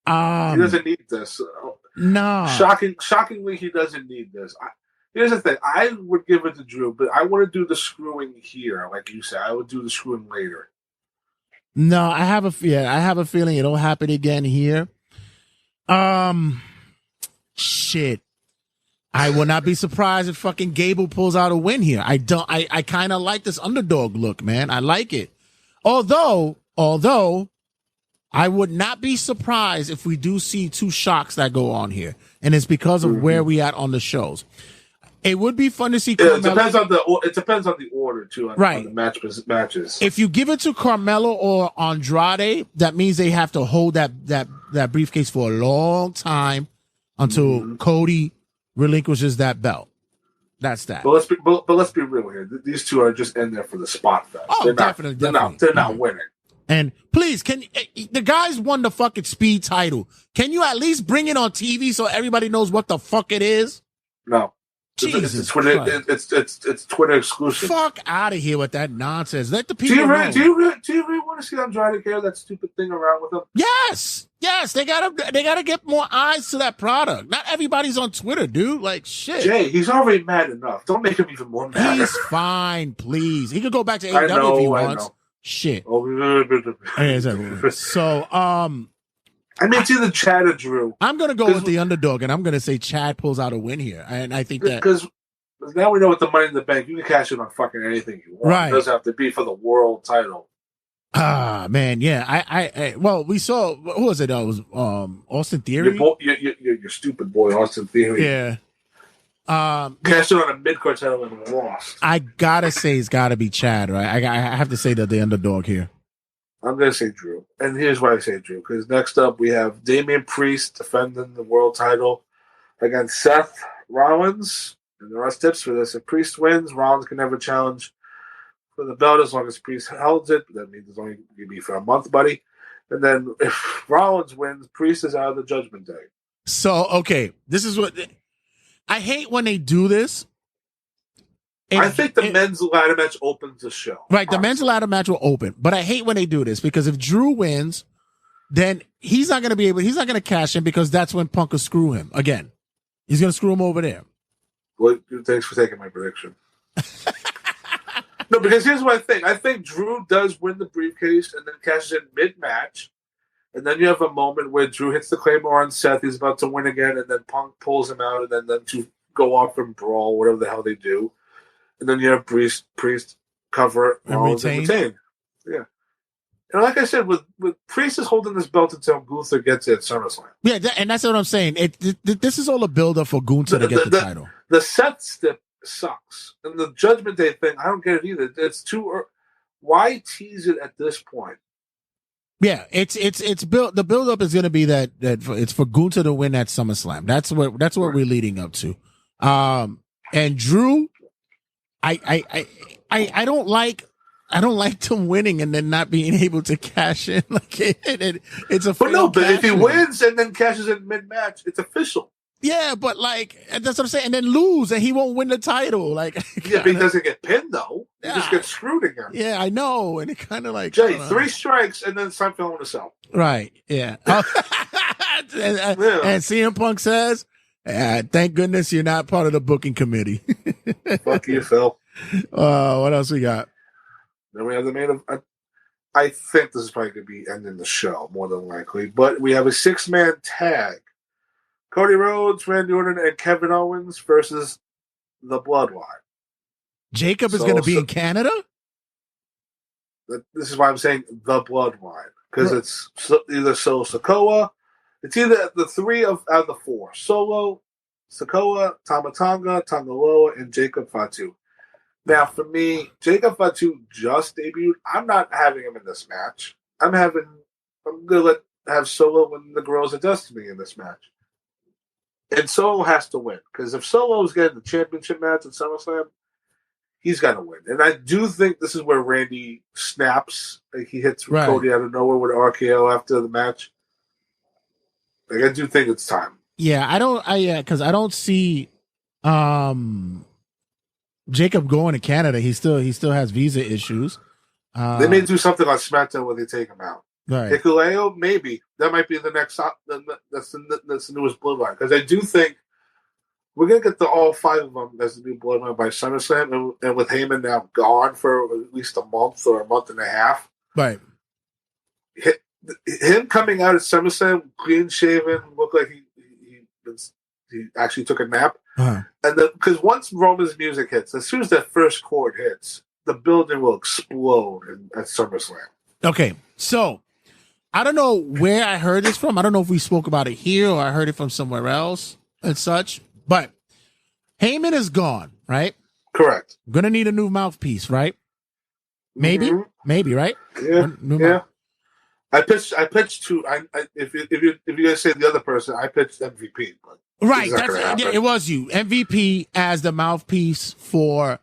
[SPEAKER 7] He doesn't need this.
[SPEAKER 2] No.
[SPEAKER 7] Shockingly, he doesn't need this. Here's the thing. I would give it to Drew, but I want to do the screwing here, like you said. I would do the screwing later.
[SPEAKER 2] No, I have a feeling it'll happen again here. Shit. I will not be surprised if fucking Gable pulls out a win here. I kind of like this underdog look, man. I like it. Although I would not be surprised if we do see two shocks that go on here. And it's because of where we at on the shows. It would be fun to see Carmelo.
[SPEAKER 7] It depends on the order too, on the matches.
[SPEAKER 2] If you give it to Carmelo or Andrade, that means they have to hold that briefcase for a long time until Cody relinquishes that belt. That's that.
[SPEAKER 7] But let's be real here. These two are just in there for the spot fest.
[SPEAKER 2] Oh, definitely.
[SPEAKER 7] They're not winning.
[SPEAKER 2] And please, the guys won the fucking speed title. Can you at least bring it on TV so everybody knows what the fuck it is?
[SPEAKER 7] No.
[SPEAKER 2] Jesus,
[SPEAKER 7] it's Twitter exclusive.
[SPEAKER 2] Fuck out of here with that nonsense. Let the people know.
[SPEAKER 7] Do you really want to see Andrade carry that stupid thing around with him?
[SPEAKER 2] Yes. They gotta get more eyes to that product. Not everybody's on Twitter, dude. Like shit.
[SPEAKER 7] Jay, he's already mad enough. Don't make him even more mad.
[SPEAKER 2] He's fine, please. He could go back to AEW if he wants. Shit. So,
[SPEAKER 7] I mean, it's either Chad or Drew.
[SPEAKER 2] I'm going to go with the underdog, and I'm going to say Chad pulls out a win here. And I think that...
[SPEAKER 7] Because now we know with the Money in the Bank, you can cash in on fucking anything you want. Right. It doesn't have to be for the world title.
[SPEAKER 2] Ah, man, yeah. Well, we saw... Who was it? It was Austin Theory?
[SPEAKER 7] Your stupid boy, Austin Theory.
[SPEAKER 2] Yeah.
[SPEAKER 7] Cashed in on a mid-card title and lost.
[SPEAKER 2] I got to say it's got to be Chad, right? I have to say that the underdog here.
[SPEAKER 7] I'm going to say Drew. And here's why I say Drew. Because next up, we have Damian Priest defending the world title against Seth Rollins. And there are tips for this. If Priest wins, Rollins can never challenge for the belt as long as Priest holds it. That means it's only going to be for a month, buddy. And then if Rollins wins, Priest is out of the Judgment Day.
[SPEAKER 2] So, okay. This is what... I hate when they do this.
[SPEAKER 7] I think the men's ladder match opens the show.
[SPEAKER 2] Right, the men's ladder match will open. But I hate when they do this because if Drew wins, then he's not going to cash in because that's when Punk will screw him again. He's going to screw him over there.
[SPEAKER 7] Well, thanks for taking my prediction. No, because here's what I think. I think Drew does win the briefcase and then cashes in mid-match. And then you have a moment where Drew hits the Claymore on Seth. He's about to win again, and then Punk pulls him out, and then them two go off and brawl, whatever the hell they do. And then you have Priest cover Rollins and retain. Yeah. And like I said, with Priest is holding this belt until Gunther gets it at SummerSlam.
[SPEAKER 2] Yeah, and that's what I'm saying. This is all a build-up for Gunther to get the title.
[SPEAKER 7] The set step sucks. And the Judgment Day thing, I don't get it either. It's too early. Why tease it at this point?
[SPEAKER 2] Yeah, it's built. The build-up is going to be that it's for Gunther to win at SummerSlam. That's what we're leading up to. And Drew, I don't like them winning and then not being able to cash in. Like it's a.
[SPEAKER 7] But no, but if he wins and then cashes in mid-match, it's official.
[SPEAKER 2] Yeah, but like that's what I'm saying. And then lose, and he won't win the title. Like,
[SPEAKER 7] yeah, but he doesn't get pinned though. He just gets screwed again.
[SPEAKER 2] Yeah, I know. And it kind of like
[SPEAKER 7] Jay, 3 strikes, and then Seinfeld on the cell.
[SPEAKER 2] Right. Yeah. And CM Punk says, "Thank goodness you're not part of the booking committee."
[SPEAKER 7] Fuck you, Phil.
[SPEAKER 2] What else we got?
[SPEAKER 7] Then we have the main event. I think this is probably going to be ending the show more than likely, but we have a 6-man tag. Cody Rhodes, Randy Orton, and Kevin Owens versus the Bloodline.
[SPEAKER 2] Jacob is going to be in Canada?
[SPEAKER 7] This is why I'm saying the Bloodline. Because it's either Solo Sikoa. It's either the 3 out of the 4. Solo, Sikoa, Tama Tonga, Tonga Loa, and Jacob Fatu. Now, for me, Jacob Fatu just debuted. I'm not having him in this match. I'm going to have Solo win the Guerrillas of Destiny in this match. And Solo has to win. Because if Solo's getting the championship match at SummerSlam, he's got to win. And I do think this is where Randy snaps. Like he hits Cody out of nowhere with RKO after the match. Like I do think it's time.
[SPEAKER 2] Yeah, because I don't see Jacob going to Canada. He still has visa issues.
[SPEAKER 7] They may do something on SmackDown where they take him out.
[SPEAKER 2] Right.
[SPEAKER 7] Hikuleo, maybe. That might be the next. That's the newest Bloodline. Because I do think we're going to get all 5 of them as the new Bloodline by SummerSlam. And with Heyman now gone for at least a month or a month and a half.
[SPEAKER 2] Right.
[SPEAKER 7] Him coming out at SummerSlam, clean shaven, looked like he actually took a nap.
[SPEAKER 2] Uh-huh.
[SPEAKER 7] And because once Roman's music hits, as soon as that first chord hits, the building will explode at SummerSlam.
[SPEAKER 2] Okay, so I don't know where I heard this from. I don't know if we spoke about it here or I heard it from somewhere else and such. But Heyman is gone, right?
[SPEAKER 7] Correct.
[SPEAKER 2] Gonna need a new mouthpiece, right? Maybe, maybe, right?
[SPEAKER 7] Yeah, yeah. I pitched to. If you guys say the other person, I pitched MVP. But
[SPEAKER 2] right, it was you MVP as the mouthpiece for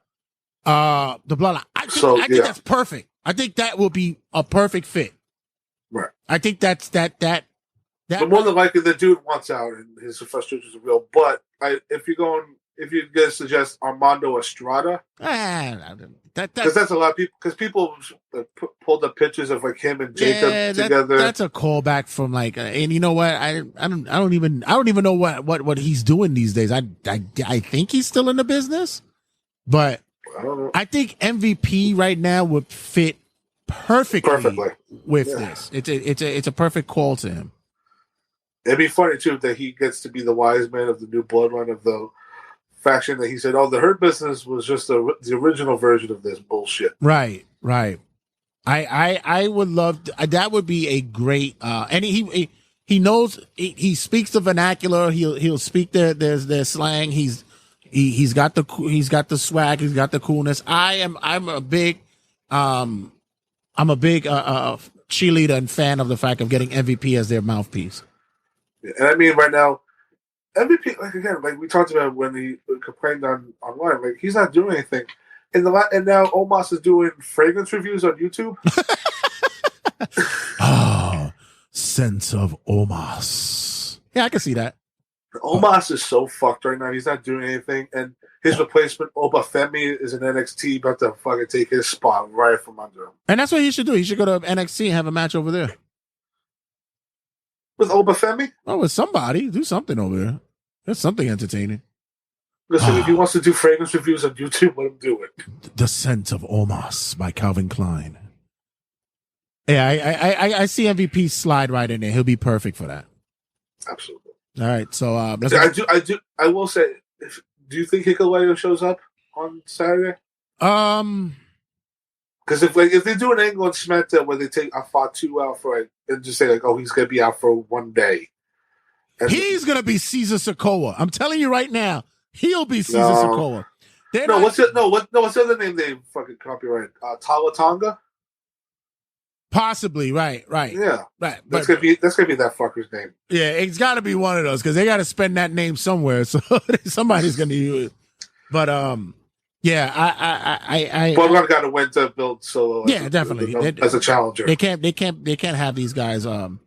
[SPEAKER 2] the Bloodline. I think that's perfect. I think that will be a perfect fit.
[SPEAKER 7] Right.
[SPEAKER 2] I think that's that.
[SPEAKER 7] But more than likely, the dude wants out, and his frustrations are real. But if you guys suggest Armando Estrada, because that's a lot of people. Because people pulled up pictures of like him and Jacob together.
[SPEAKER 2] That's a callback from like, and you know what? I don't even know what he's doing these days. I think he's still in the business, but
[SPEAKER 7] I don't know.
[SPEAKER 2] I think MVP right now would fit perfectly with this. It's a perfect call to him.
[SPEAKER 7] It'd be funny too that he gets to be the wise man of the new Bloodline of the faction that he said, "Oh, the Hurt Business was just the original version of this bullshit."
[SPEAKER 2] Right. I would love that. Would be a great. And he knows he speaks the vernacular. He'll speak their slang. He's got the swag. He's got the coolness. I'm a big cheerleader and fan of the fact of getting MVP as their mouthpiece.
[SPEAKER 7] And I mean, right now, MVP, like we talked about when he complained online, like he's not doing anything. And now Omos is doing fragrance reviews on YouTube.
[SPEAKER 2] Sense of Omos. Yeah, I can see that.
[SPEAKER 7] Omos is so fucked right now. He's not doing anything, and his replacement Obafemi is in NXT, about to fucking take his spot right from under him.
[SPEAKER 2] And that's what he should do. He should go to NXT and have a match over there.
[SPEAKER 7] With Obafemi?
[SPEAKER 2] Oh, with somebody. Do something over there. That's something entertaining.
[SPEAKER 7] Listen, if he wants to do fragrance reviews on YouTube, let him do it.
[SPEAKER 2] The Scent of Omos by Calvin Klein. Yeah, I see MVP slide right in there. He'll be perfect for that.
[SPEAKER 7] Absolutely.
[SPEAKER 2] All right, so
[SPEAKER 7] I will say, Do you think Hikuleo shows up on Saturday? Because if they do an angle on SmackDown where they take Fatu out for it and just say like, oh, he's gonna be out for one day,
[SPEAKER 2] he's gonna be Caesar Sikoa. I'm telling you right now, he'll be Caesar Sikoa.
[SPEAKER 7] What's the other name they fucking copyright? Tawatonga.
[SPEAKER 2] Possibly, right,
[SPEAKER 7] yeah,
[SPEAKER 2] right.
[SPEAKER 7] That's gonna be that fucker's name.
[SPEAKER 2] Yeah, it's got to be one of those because they got to spend that name somewhere, so somebody's gonna use it. But yeah, I
[SPEAKER 7] Bloodline got to win to build Solo.
[SPEAKER 2] Yeah, definitely
[SPEAKER 7] as a challenger.
[SPEAKER 2] They can't have these guys. You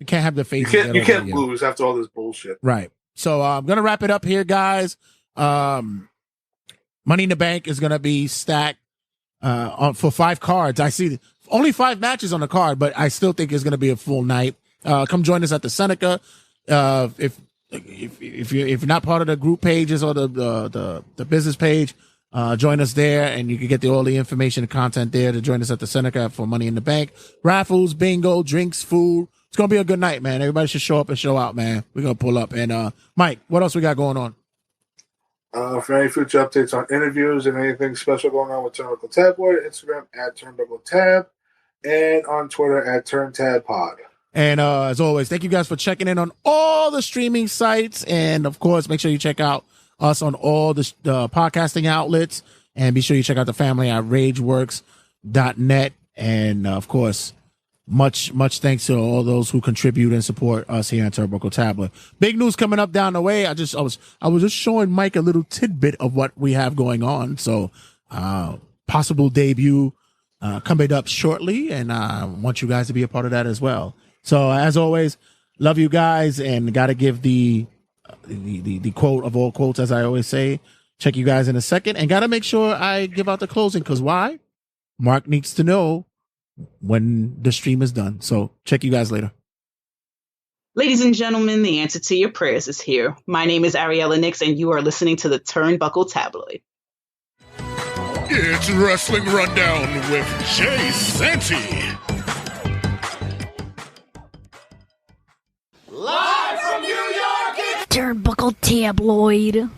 [SPEAKER 2] can't have the faces.
[SPEAKER 7] You can't lose after all this bullshit.
[SPEAKER 2] Right. So I'm gonna wrap it up here, guys. Money in the Bank is gonna be stacked for 5 cards. I see only 5 matches on the card, but I still think it's gonna be a full night. Come join us at the Seneca. If you're not part of the group pages or the business page, join us there, and you can get all the information and content there to join us at the Seneca for Money in the Bank. Raffles, bingo, drinks, food. It's going to be a good night, man. Everybody should show up and show out, man. We're going to pull up. And Mike, what else we got going on?
[SPEAKER 7] For any future updates on interviews and anything special going on with Turnbuckle Tabloid, Instagram at Turnbuckle Tab, and on Twitter at TurnTabPod.
[SPEAKER 2] And as always, thank you guys for checking in on all the streaming sites. And, of course, make sure you check out us on all the podcasting outlets. And be sure you check out the family at RageWorks.net. And, of course, much thanks to all those who contribute and support us here at Turnbuckle Tabloid. Big news coming up down the way. I was just showing Mike a little tidbit of what we have going on. So possible debut coming up shortly, and I want you guys to be a part of that as well. So as always, love you guys, and got to give the quote of all quotes, as I always say. Check you guys in a second, and got to make sure I give out the closing, because why? Mark needs to know when the stream is done. So check you guys later.
[SPEAKER 8] Ladies and gentlemen, the answer to your prayers is here. My name is Ariella Nix, and you are listening to the Turnbuckle Tabloid.
[SPEAKER 9] It's Wrestling Rundown with Jay Santy.
[SPEAKER 6] Live from New York, it's
[SPEAKER 10] Turnbuckle Tabloid.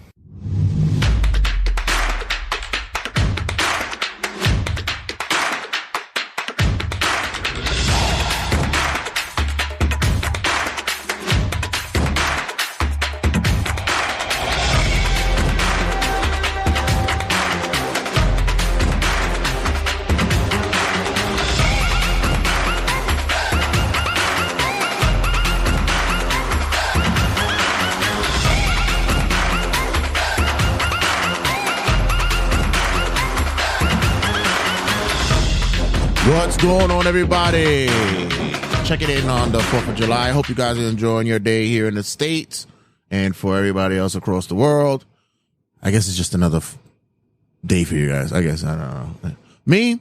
[SPEAKER 2] What's going on, everybody? Checking in on the 4th of July. I hope you guys are enjoying your day here in the States, and for everybody else across the world, I guess it's just another day for you guys. I guess, I don't know. Me,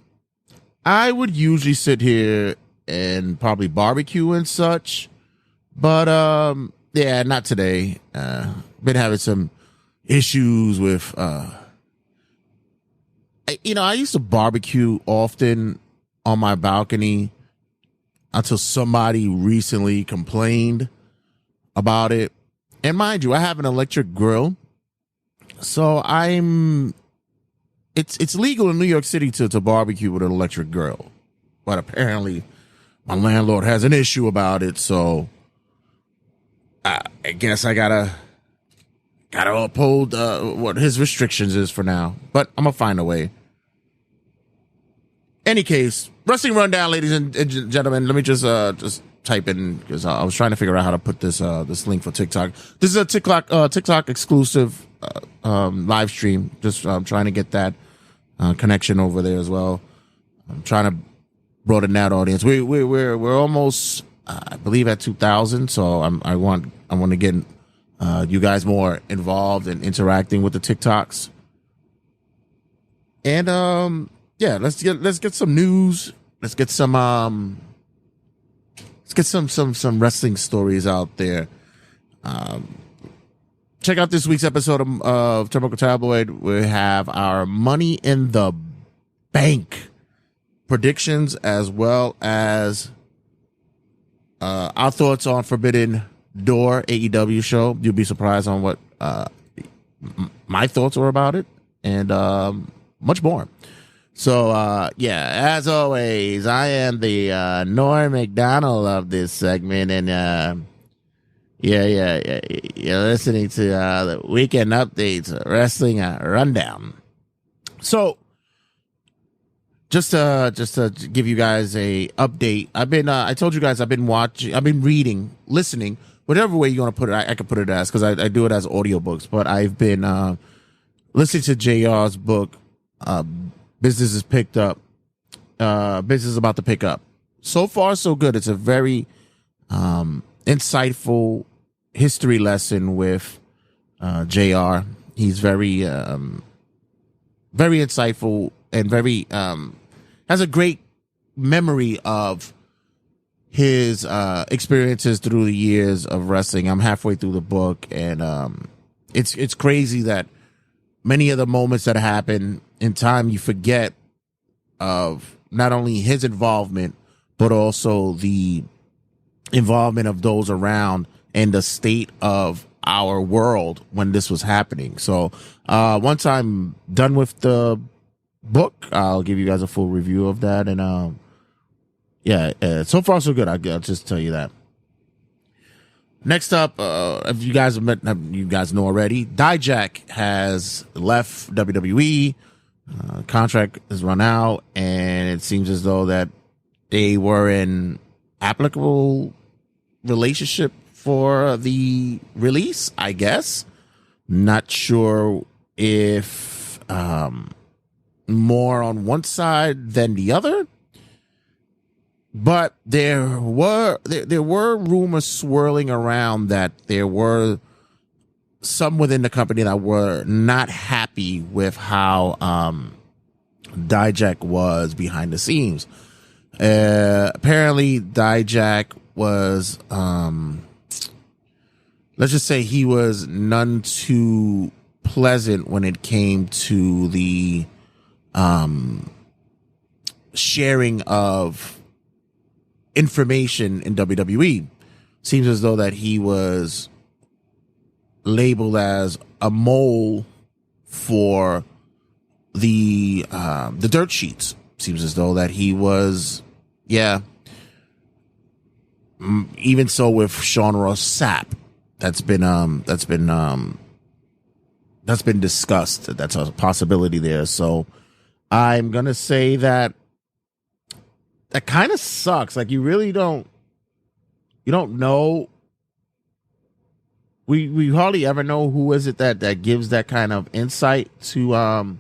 [SPEAKER 2] I would usually sit here and probably barbecue and such, but yeah, not today. Been having some issues with I used to barbecue often on my balcony until somebody recently complained about it. And mind you, I have an electric grill, so it's legal in New York City to barbecue with an electric grill, but apparently my landlord has an issue about it, so I guess I gotta uphold what his restrictions is for now, but I'm gonna find a way. Any case, Wrestling Rundown, ladies and gentlemen. Let me just type in, because I was trying to figure out how to put this link for TikTok. This is a TikTok exclusive live stream. Just trying to get that connection over there as well. I'm trying to broaden that audience. We're almost, I believe, at 2,000. So I want to get you guys more involved and interacting with the TikToks. And yeah, let's get some news. Let's get some wrestling stories out there. Check out this week's episode of Turnbuckle Tabloid. We have our Money in the Bank predictions, as well as our thoughts on Forbidden Door AEW show. You'll be surprised on what my thoughts were about it, and much more. So, as always, I am the Norm McDonald of this segment, and you're listening to the Weekend Updates Wrestling Rundown. So, just to give you guys a update, I told you guys I've been reading, listening, whatever way you want to put it. I can put it as, because I do it as audiobooks, but I've been listening to JR's book, Business is Picked Up. Business is About to Pick Up. So far, so good. It's a very insightful history lesson with JR. He's very insightful and very has a great memory of his experiences through the years of wrestling. I'm halfway through the book, and it's crazy that many of the moments that happen in time, you forget of not only his involvement, but also the involvement of those around and the state of our world when this was happening. So once I'm done with the book, I'll give you guys a full review of that. And so far so good. I'll just tell you that. Next up, if you guys know already, Dijak has left WWE. Contract has run out, and it seems as though that they were in applicable relationship for the release, I guess. Not sure if more on one side than the other, but there were rumors swirling around that there were some within the company that were not happy with how Dijak was behind the scenes. Apparently Dijak was let's just say he was none too pleasant when it came to the sharing of information in WWE. Seems as though that he was labeled as a mole for the dirt sheets. Seems as though that he was, even so with Sean Ross Sapp. That's been discussed. That's a possibility there. So I'm gonna say that kind of sucks. Like, you really don't know. We hardly ever know who is it that gives that kind of insight to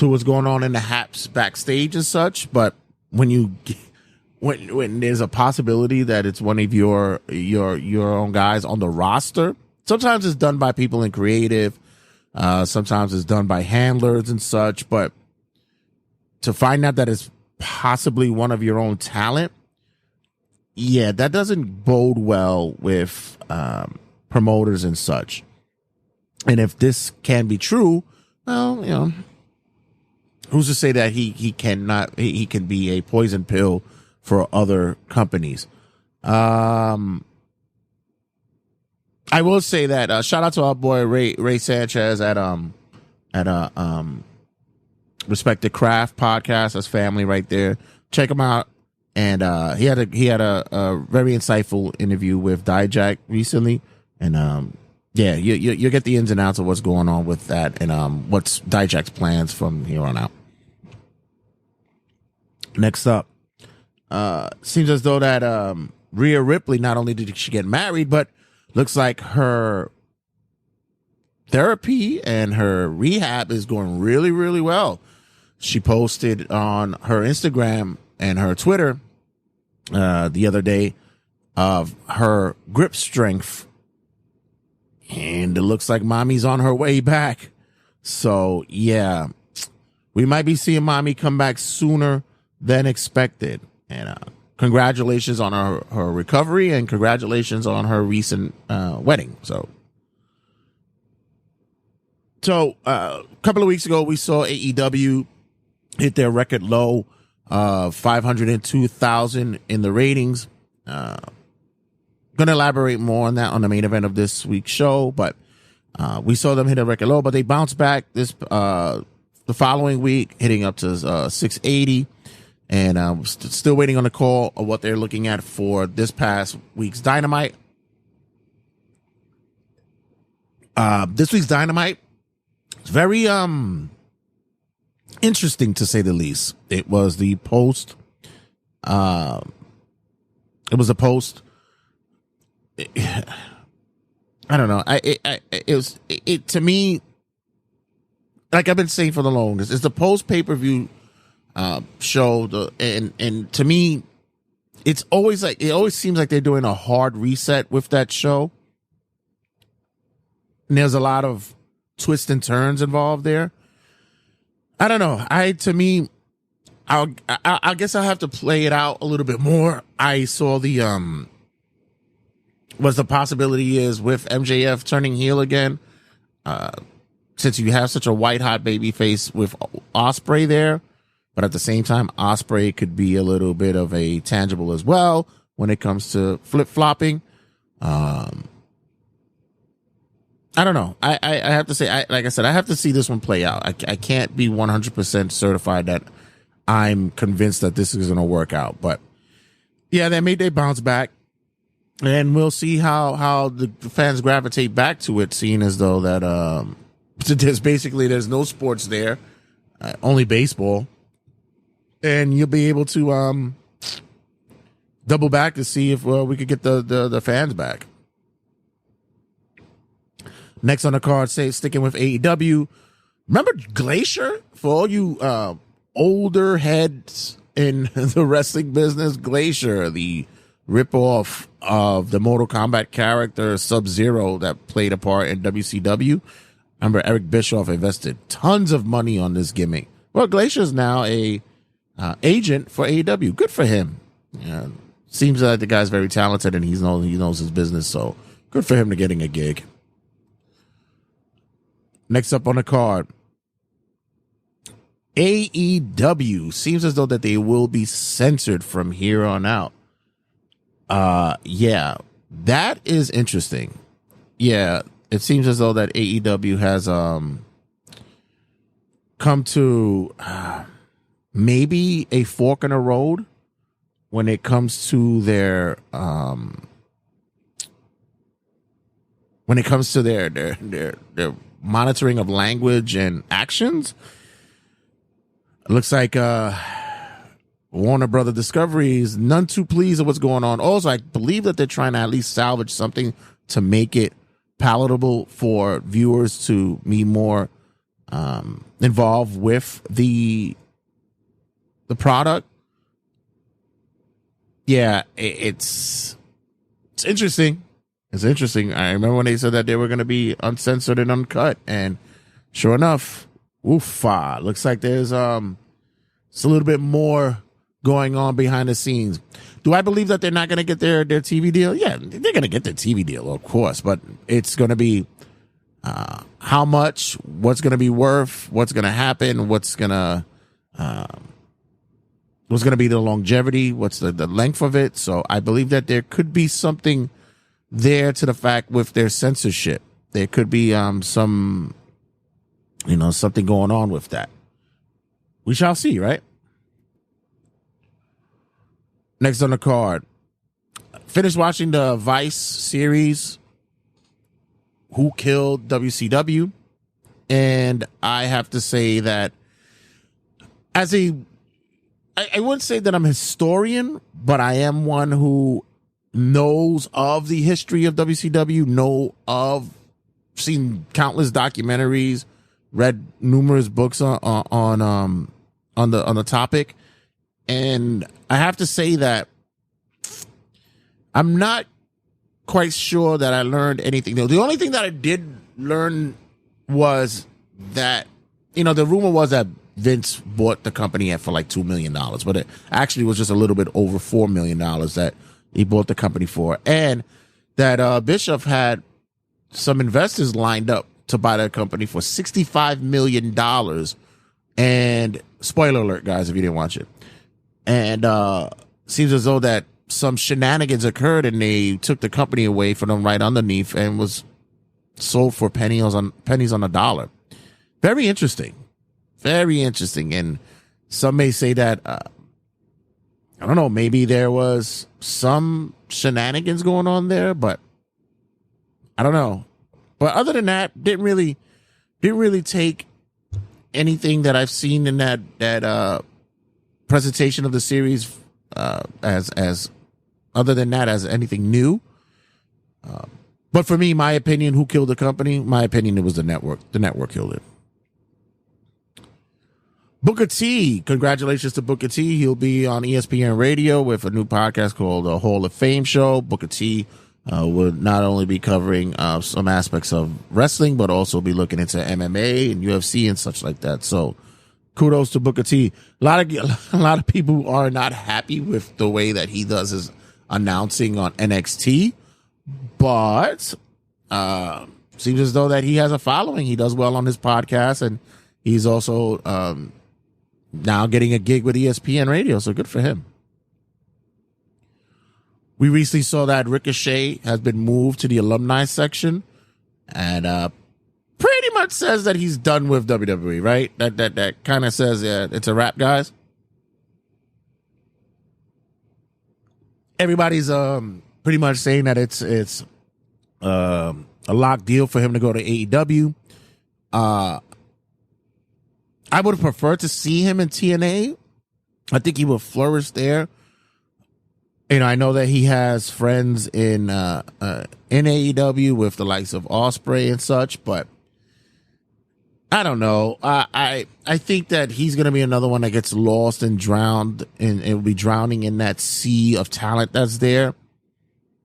[SPEAKER 2] what's going on in the haps backstage and such. But when there's a possibility that it's one of your own guys on the roster, sometimes it's done by people in creative, sometimes it's done by handlers and such. But to find out that it's possibly one of your own talent, that doesn't bode well with promoters and such. And if this can be true, well, who's to say that he can be a poison pill for other companies? I will say that shout out to our boy Ray Sanchez at Respect the Craft podcast. That's family right there. Check him out. And he had a very insightful interview with Dijak recently. And you get the ins and outs of what's going on with that, and what's Dijak's plans from here on out. Next up, seems as though that Rhea Ripley, not only did she get married, but looks like her therapy and her rehab is going really, really well. She posted on her Instagram and her Twitter the other day of her grip strength, and it looks like mommy's on her way back. So we might be seeing mommy come back sooner than expected. And congratulations on her recovery, and congratulations on her recent wedding. So a couple of weeks ago, we saw AEW hit their record low of 502,000 in the ratings. Going to elaborate more on that on the main event of this week's show, but We saw them hit a record low, but they bounced back the following week, hitting up to 680. And still waiting on the call of what they're looking at for this past week's Dynamite. This week's Dynamite is very interesting, to say the least. It was the post. It was a post. I don't know. It to me, like I've been saying for the longest, it's the post pay-per-view show. And to me, it always seems like they're doing a hard reset with that show. And there's a lot of twists and turns involved there. I don't know. I guess I'll have to play it out a little bit more. I saw what the possibility is with MJF turning heel again. Since you have such a white hot baby face with Ospreay there, but at the same time, Ospreay could be a little bit of a tangible as well when it comes to flip flopping. I don't know. I have to say, like I said, I have to see this one play out. I can't be 100% certified that I'm convinced that this is going to work out. But yeah, they bounce back, and we'll see how the fans gravitate back to it, seeing as though that there's no sports there, only baseball, and you'll be able to double back to see if we could get the fans back. Next on the card, sticking with AEW. Remember Glacier? For all you older heads in the wrestling business, Glacier, the ripoff of the Mortal Kombat character Sub-Zero that played a part in WCW. Remember, Eric Bischoff invested tons of money on this gimmick. Well, Glacier is now a agent for AEW. Good for him. Yeah, seems like the guy's very talented and he knows his business, so good for him to getting a gig. Next up on the card, AEW. Seems as though that they will be censored from here on out. Yeah, that is interesting. Yeah, it seems as though that AEW has come to maybe a fork in the road when it comes to their monitoring of language and actions. It looks like Warner Brother Discovery is none too pleased with what's going on. Also, I believe that they're trying to at least salvage something to make it palatable for viewers to be more involved with the product. Yeah, it's interesting. It's interesting. I remember when they said that they were going to be uncensored and uncut, and sure enough, oofa, looks like there's it's a little bit more going on behind the scenes. Do I believe that they're not going to get their TV deal? Yeah, they're going to get their TV deal, of course, but it's going to be how much, what's going to be worth, what's going to happen, what's going to be the longevity, what's the length of it. So I believe that there could be something there to the fact with their censorship. There could be something going on with that. We shall see, right? Next on the card, finished watching the Vice series, Who Killed WCW? And I have to say that I wouldn't say that I'm a historian, but I am one who knows of the history of WCW, seen countless documentaries, read numerous books on the topic, and I have to say that I'm not quite sure that I learned anything new. The only thing that I did learn was that, the rumor was that Vince bought the company for like $2 million, but it actually was just a little bit over $4 million that he bought the company for, and that Bischoff had some investors lined up to buy that company for $65 million. And spoiler alert, guys, if you didn't watch it. And seems as though that some shenanigans occurred and they took the company away from them right underneath and was sold for pennies on the dollar. Very interesting. Very interesting. And some may say that, I don't know, maybe there was some shenanigans going on there, but I don't know. But other than that, didn't really take anything that I've seen in that presentation of the series as other than that as anything new. But for me, my opinion, who killed the company? My opinion, it was the network. The network killed it. Booker T, congratulations to Booker T. He'll be on ESPN Radio with a new podcast called The Hall of Fame Show. Booker T will not only be covering some aspects of wrestling, but also be looking into MMA and UFC and such like that. So kudos to Booker T. A lot of people are not happy with the way that he does his announcing on NXT, but seems as though that he has a following. He does well on his podcast, and he's also now getting a gig with ESPN Radio, so good for him. We recently saw that Ricochet has been moved to the alumni section, and pretty much says that he's done with WWE, right? That kind of says it's a wrap, guys. Everybody's pretty much saying that it's a locked deal for him to go to AEW. I would have preferred to see him in TNA. I think he would flourish there. You know, I know that he has friends in AEW with the likes of Ospreay and such, but I don't know. I think that he's going to be another one that gets lost and drowned, and it will be drowning in that sea of talent that's there.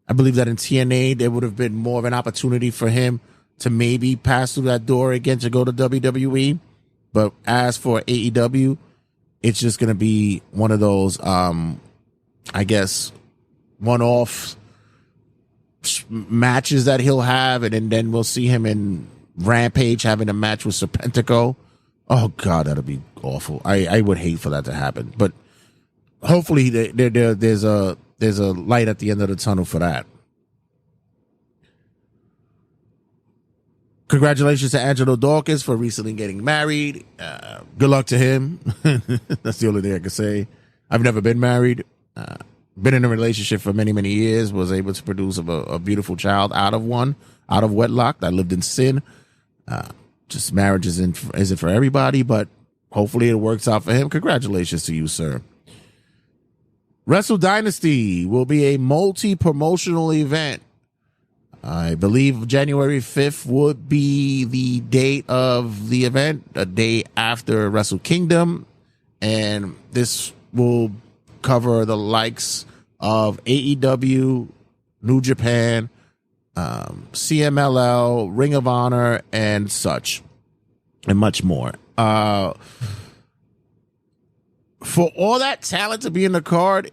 [SPEAKER 2] I believe that in TNA, there would have been more of an opportunity for him to maybe pass through that door again to go to WWE. But as for AEW, it's just going to be one of those, I guess, one-off matches that he'll have, and then we'll see him in Rampage having a match with Serpentico. Oh, God, that'll be awful. I would hate for that to happen. But hopefully there's a light at the end of the tunnel for that. Congratulations to Angelo Dawkins for recently getting married. Good luck to him. That's the only thing I can say. I've never been married. Been in a relationship for many, many years. Was able to produce a beautiful child out of wedlock. I lived in sin. Just marriage isn't for everybody, but hopefully it works out for him. Congratulations to you, sir. Wrestle Dynasty will be a multi-promotional event. I believe January 5th would be the date of the event, a day after Wrestle Kingdom. And this will cover the likes of AEW, New Japan, CMLL, Ring of Honor, and such, and much more. For all that talent to be in the card,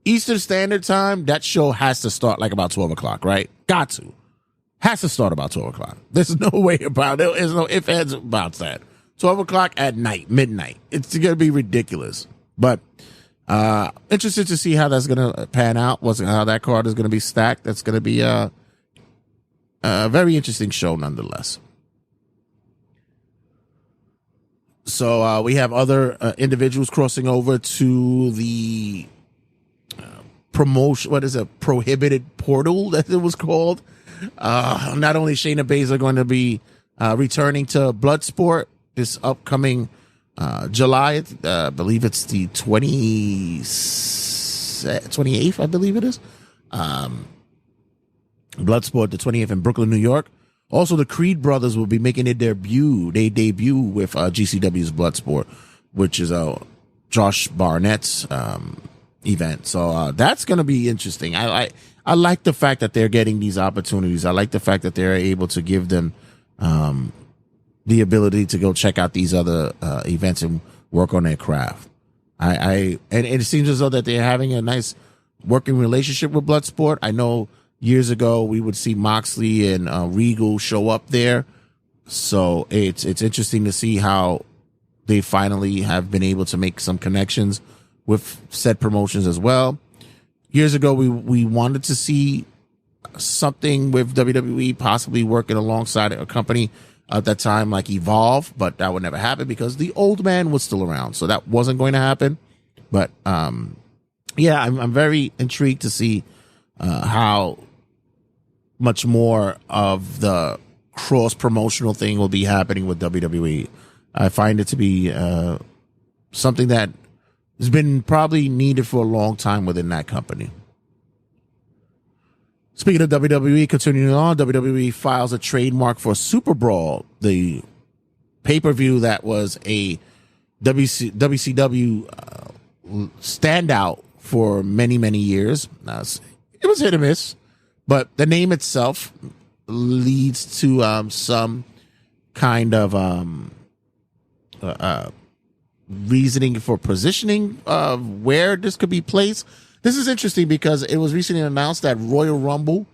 [SPEAKER 2] Eastern Standard Time, that show has to start like about 12 o'clock, right? Got to. Has to start about 12 o'clock. There's no way about it. There's no ifs, ands, about that. 12 o'clock at night, midnight. It's going to be ridiculous. But interested to see how that's going to pan out, how that card is going to be stacked. That's going to be a very interesting show nonetheless. So we have other individuals crossing over to the promotion, what is a prohibited portal that it was called. Not only Shayna Baszler going to be returning to Bloodsport this upcoming July, I believe it's the 28th, I believe it is. Bloodsport, the 28th in Brooklyn, New York. Also, the Creed brothers will be making their debut. They debut with GCW's Bloodsport, which is Josh Barnett's event. So that's going to be interesting. I like the fact that they're getting these opportunities. I like the fact that they're able to give them the ability to go check out these other events and work on their craft. And it seems as though that they're having a nice working relationship with Bloodsport. I know years ago we would see Moxley and Regal show up there. So it's interesting to see how they finally have been able to make some connections with said promotions as well. Years ago, we wanted to see something with WWE, possibly working alongside a company at that time like Evolve, but that would never happen because the old man was still around, so that wasn't going to happen. But yeah, I'm very intrigued to see how much more of the cross promotional thing will be happening with WWE. I find it to be something that has been probably needed for a long time within that company. Speaking of WWE, continuing on, WWE files a trademark for Super Brawl, the pay-per-view that was a WCW standout for many, many years. It was hit or miss, but the name itself leads to some kind of reasoning for positioning of where this could be placed. This is interesting because it was recently announced that Royal Rumble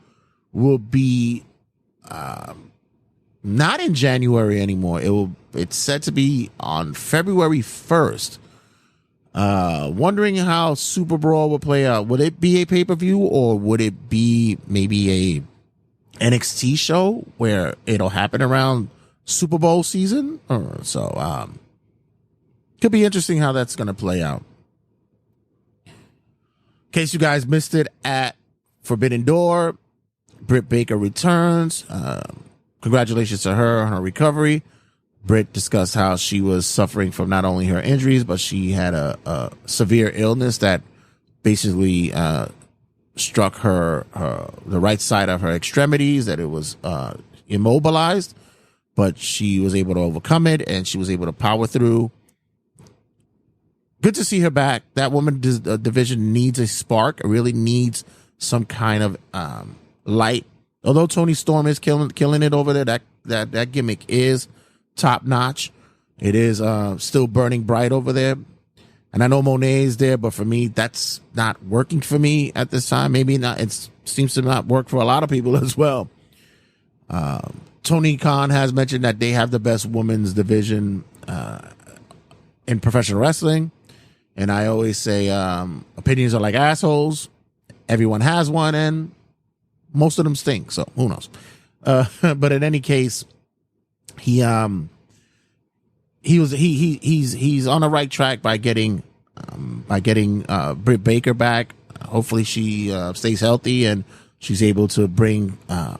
[SPEAKER 2] will be not in January anymore. It's set to be on February 1st. Wondering how Super Brawl will play out. Would it be a pay-per-view or would it be maybe a NXT show where it'll happen around Super Bowl season? So could be interesting how that's going to play out. In case you guys missed it, at Forbidden Door, Britt Baker returns. Congratulations to her on her recovery. Britt discussed how she was suffering from not only her injuries, but she had a severe illness that basically struck the right side of her extremities, that it was immobilized, but she was able to overcome it and she was able to power through. Good to see her back. That woman division needs a spark. It really needs some kind of light. Although Toni Storm is killing it over there, that gimmick is top notch. It is still burning bright over there. And I know Monet is there, but for me, that's not working for me at this time. Maybe not. It seems to not work for a lot of people as well. Tony Khan has mentioned that they have the best women's division in professional wrestling. And I always say opinions are like assholes. Everyone has one, and most of them stink. So who knows? But in any case, he's on the right track by getting Britt Baker back. Hopefully she stays healthy and she's able to bring a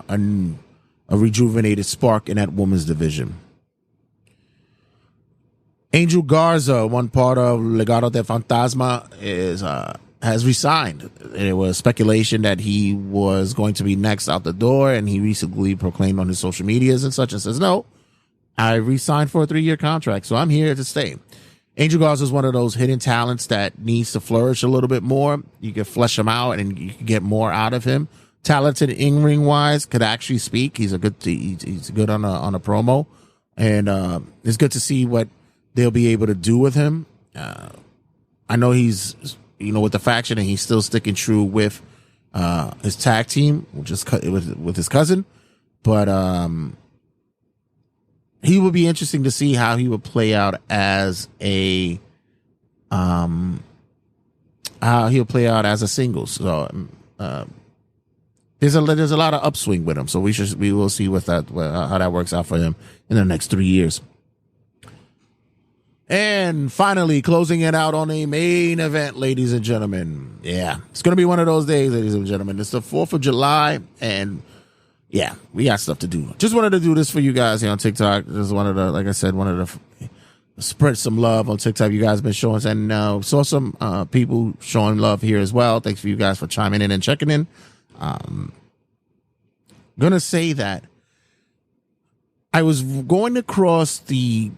[SPEAKER 2] rejuvenated spark in that women's division. Angel Garza, one part of Legado del Fantasma, has resigned. There was speculation that he was going to be next out the door, and he recently proclaimed on his social medias and such and says, no, I re-signed for a 3-year contract, so I'm here to stay. Angel Garza is one of those hidden talents that needs to flourish a little bit more. You can flesh him out and you can get more out of him. Talented in-ring wise, could actually speak. He's good on a promo, and it's good to see what they'll be able to do with him. I know he's, with the faction, and he's still sticking true with his tag team, which is with his cousin. But he would be interesting to see how he would play out as a singles. So there's a lot of upswing with him. So we will see how that works out for him in the next 3 years. And finally, closing it out on a main event, ladies and gentlemen. Yeah, it's going to be one of those days, ladies and gentlemen. It's the 4th of July, and yeah, we got stuff to do. Just wanted to do this for you guys here on TikTok. Just wanted to spread some love on TikTok. You guys have been showing, and saw some people showing love here as well. Thanks for you guys for chiming in and checking in. Gonna say that I was going across the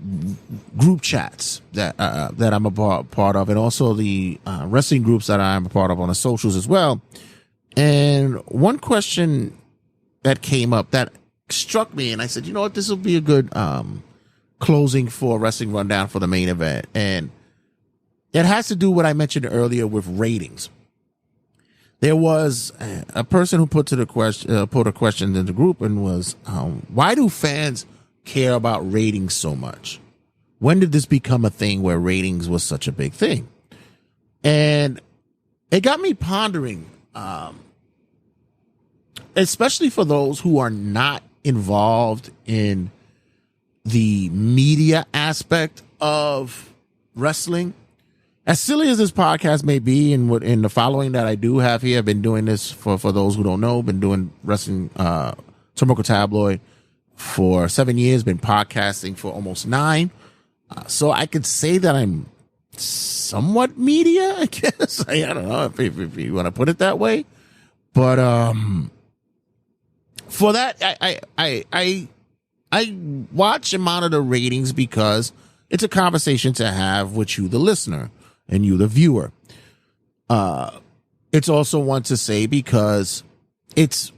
[SPEAKER 2] group chats that I'm a part of, and also the wrestling groups that I'm a part of on the socials as well. And one question that came up that struck me, and I said, you know what, this will be a good closing for Wrestling Rundown for the main event. And it has to do with what I mentioned earlier with ratings. There was a person who put a question in the group and was, why do fans care about ratings so much? When did this become a thing where ratings was such a big thing? And it got me pondering especially for those who are not involved in the media aspect of wrestling. As silly as this podcast may be, and what in the following that I do have here, I've been doing this for those who don't know, been doing wrestling, Turnbuckle Tabloid for 7 years, been podcasting for almost 9. So I could say that I'm somewhat media, I guess. I don't know if you want to put it that way. But for that, I watch and monitor ratings because it's a conversation to have with you, the listener, and you, the viewer. It's also one to say because it's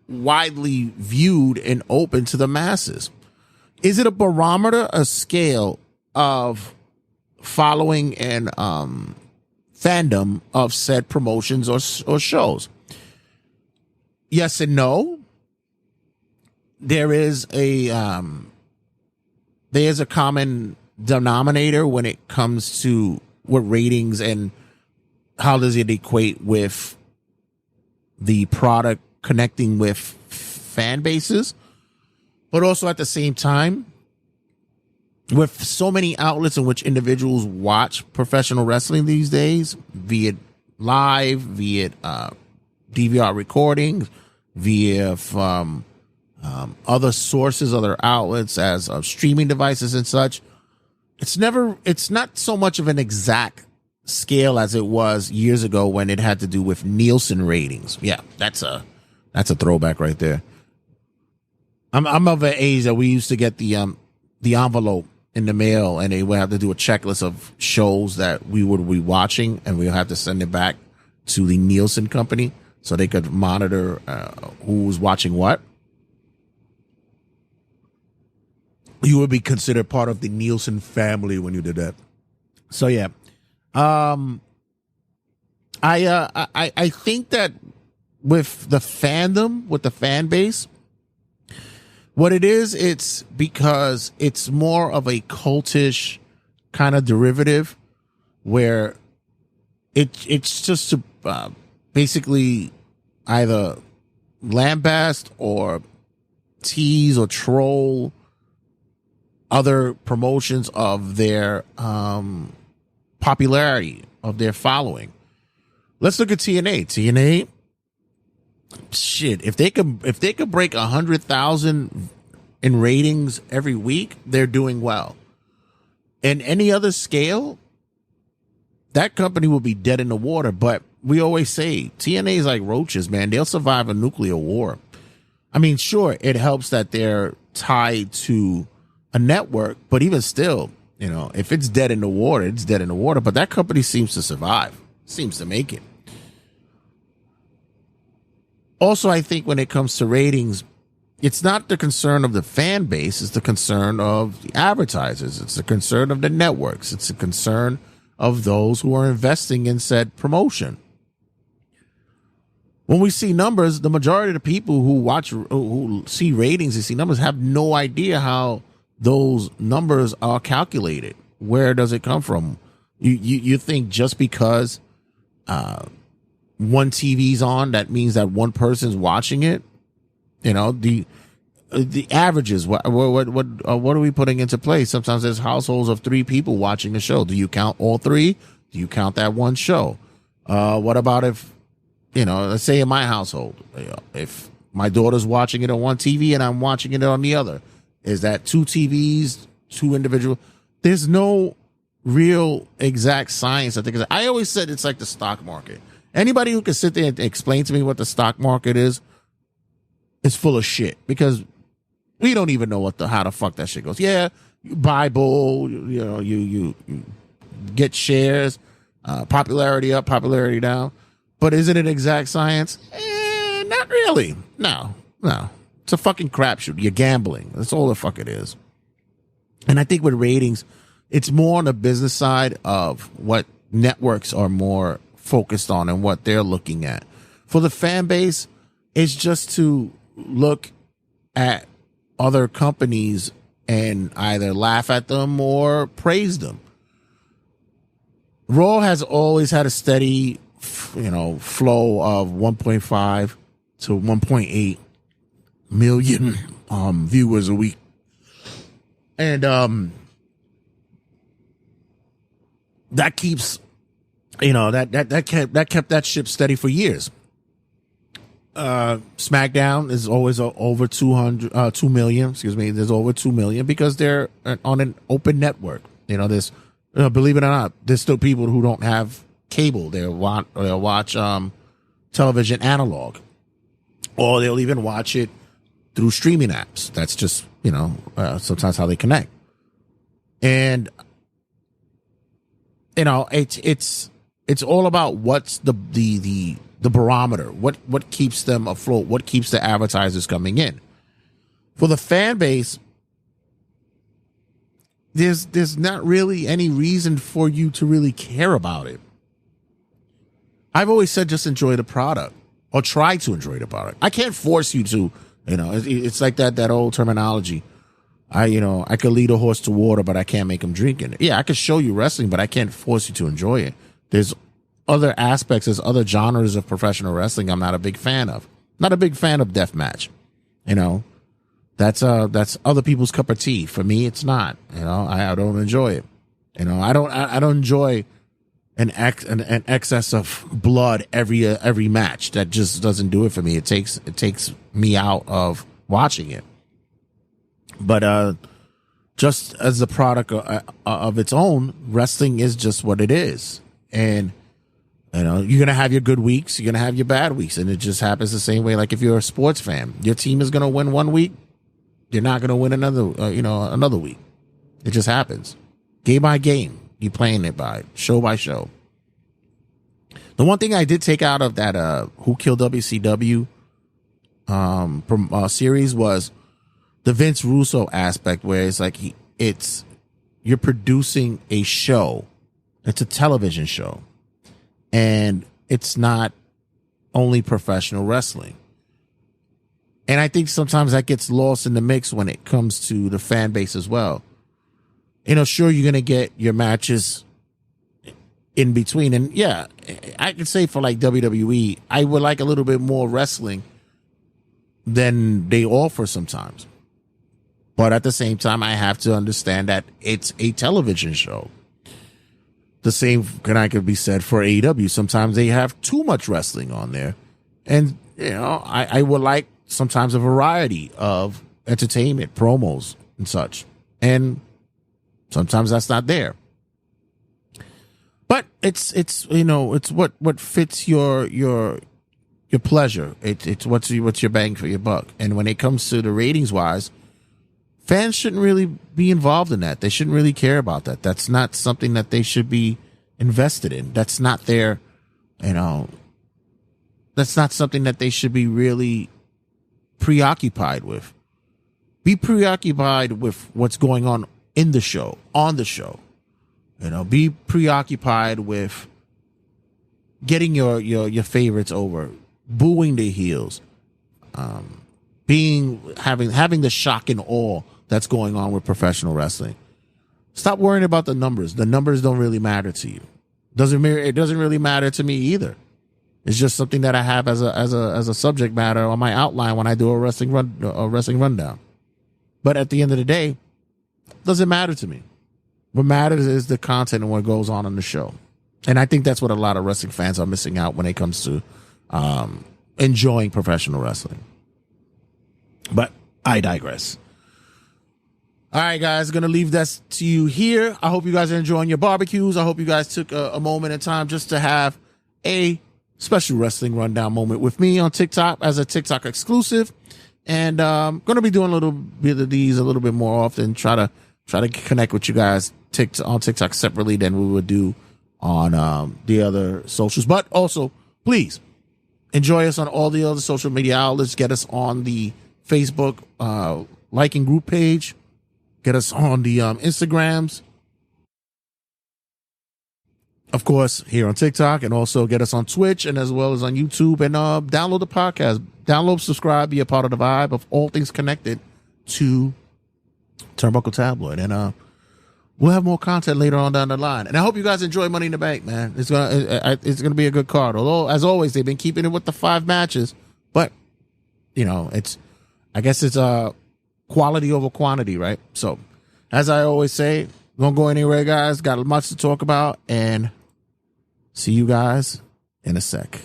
[SPEAKER 2] widely viewed and open to the masses. Is it a barometer, a scale of following and fandom of said promotions or shows? Yes and no. There's a common denominator when it comes to what ratings and how does it equate with the product connecting with fan bases. But also at the same time, with so many outlets in which individuals watch professional wrestling these days, be it live, be it DVR recordings, via from other sources, other outlets as streaming devices and such, it's not so much of an exact scale as it was years ago when it had to do with Nielsen ratings. Yeah, that's a throwback right there. I'm of an age that we used to get the envelope in the mail, and they would have to do a checklist of shows that we would be watching, and we would have to send it back to the Nielsen company so they could monitor who was watching what. You would be considered part of the Nielsen family when you did that. So yeah, I think that with the fandom, with the fan base, what it is, it's because it's more of a cultish kind of derivative where it's just to basically either lambast or tease or troll other promotions of their popularity, of their following. Let's look at TNA. TNA, shit, if they could break 100,000 in ratings every week, they're doing well. In any other scale, that company will be dead in the water. But we always say TNA is like roaches, man. They'll survive a nuclear war. I mean, sure, it helps that they're tied to a network, but even still, you know, if it's dead in the water, it's dead in the water. But that company seems to survive, seems to make it. Also, I think when it comes to ratings, it's not the concern of the fan base, it's the concern of the advertisers, it's the concern of the networks, it's the concern of those who are investing in said promotion. When we see numbers, the majority of the people who see ratings and see numbers have no idea how those numbers are calculated. Where does it come from? You think just because one TV's on, that means that one person's watching it? You know, the averages. What are we putting into place? Sometimes there's households of 3 people watching the show. Do you count all 3? Do you count that one show? What about if, you know, let's say in my household, you know, if my daughter's watching it on one TV and I'm watching it on the other, is that 2 TVs, 2 individual? There's no real exact science. I always said it's like the stock market. Anybody who can sit there and explain to me what the stock market is full of shit, because we don't even know how the fuck that shit goes. Yeah, you buy bull, you know, you get shares, popularity up, popularity down. But is it an exact science? Not really. No. It's a fucking crapshoot. You're gambling. That's all the fuck it is. And I think with ratings, it's more on the business side of what networks are more focused on and what they're looking at. For the fan base, it's just to look at other companies and either laugh at them or praise them. Raw has always had a steady, flow of 1.5 to 1.8 million viewers a week. And that keeps, that kept that ship steady for years. SmackDown is always over 2 million. Excuse me. There's over 2 million because they're on an open network. There's, believe it or not, there's still people who don't have cable. They'll watch television analog, or they'll even watch it through streaming apps. That's just, sometimes how they connect. And, it's all about what's the barometer, what keeps them afloat, what keeps the advertisers coming in. For the fan base, there's not really any reason for you to really care about it. I've always said just enjoy the product, or try to enjoy the product. I can't force you to, it's like that old terminology. I could lead a horse to water, but I can't make him drink it. Yeah, I could show you wrestling, but I can't force you to enjoy it. There's other aspects, there's other genres of professional wrestling I'm not a big fan of. Not a big fan of deathmatch. That's other people's cup of tea. For me, it's not. I don't enjoy it. I don't enjoy an excess of blood every match. That just doesn't do it for me. It takes me out of watching it. But just as a product of its own, wrestling is just what it is. And you're going to have your good weeks, you're going to have your bad weeks, and it just happens the same way. Like if you're a sports fan, your team is going to win one week, you're not going to win another week. It just happens. Game by game, you're playing it by show. The one thing I did take out of that Who Killed WCW series was the Vince Russo aspect, where it's like you're producing a show. It's a television show. And it's not only professional wrestling. And I think sometimes that gets lost in the mix when it comes to the fan base as well. Sure, you're going to get your matches in between. And yeah, I could say for like WWE, I would like a little bit more wrestling than they offer sometimes. But at the same time, I have to understand that it's a television show. The same could be said for AEW. Sometimes they have too much wrestling on there. And, I would like sometimes a variety of entertainment, promos and such. And sometimes that's not there. But it's what fits your pleasure. It's what's your bang for your buck. And when it comes to the ratings wise, fans shouldn't really be involved in that. They shouldn't really care about that. That's not something that they should be invested in. That's not their, that's not something that they should be really preoccupied with. Be preoccupied with what's going on in the show, on the show. Be preoccupied with getting your favorites over, booing the heels, having the shock and awe that's going on with professional wrestling. Stop worrying about the numbers. The numbers don't really matter to you. It doesn't really matter to me either. It's just something that I have as a subject matter on my outline when I do a wrestling rundown. But at the end of the day, it doesn't matter to me. What matters is the content and what goes on in the show. And I think that's what a lot of wrestling fans are missing out when it comes to enjoying professional wrestling. But I digress. All right, guys, going to leave that to you here. I hope you guys are enjoying your barbecues. I hope you guys took a moment in time just to have a special wrestling rundown moment with me on TikTok as a TikTok exclusive. And I'm going to be doing a little bit of these a little bit more often, try to connect with you guys on TikTok separately than we would do on the other socials. But also, please enjoy us on all the other social media outlets. Get us on the Facebook liking group page. Get us on the Instagrams. Of course, here on TikTok, and also get us on Twitch and as well as on YouTube. And download the podcast. Download, subscribe, be a part of the vibe of all things connected to Turnbuckle Tabloid. And we'll have more content later on down the line. And I hope you guys enjoy Money in the Bank, man. It's gonna be a good card. Although, as always, they've been keeping it with the 5 matches. But I guess it's quality over quantity, right? So, as I always say, don't go anywhere, guys. Got much to talk about, and see you guys in a sec.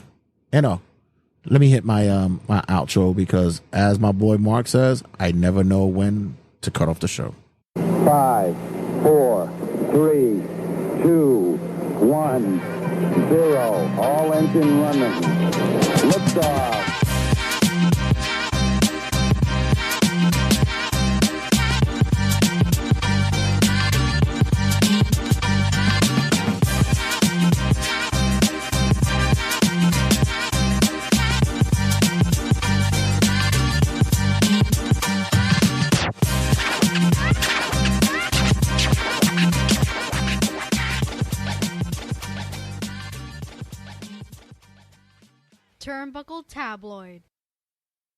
[SPEAKER 2] Let me hit my my outro because, as my boy Mark says, I never know when to cut off the show.
[SPEAKER 4] 5, 4, 3, 2, 1, 0. All engine running. Liftoff.
[SPEAKER 10] Turnbuckle Tabloid.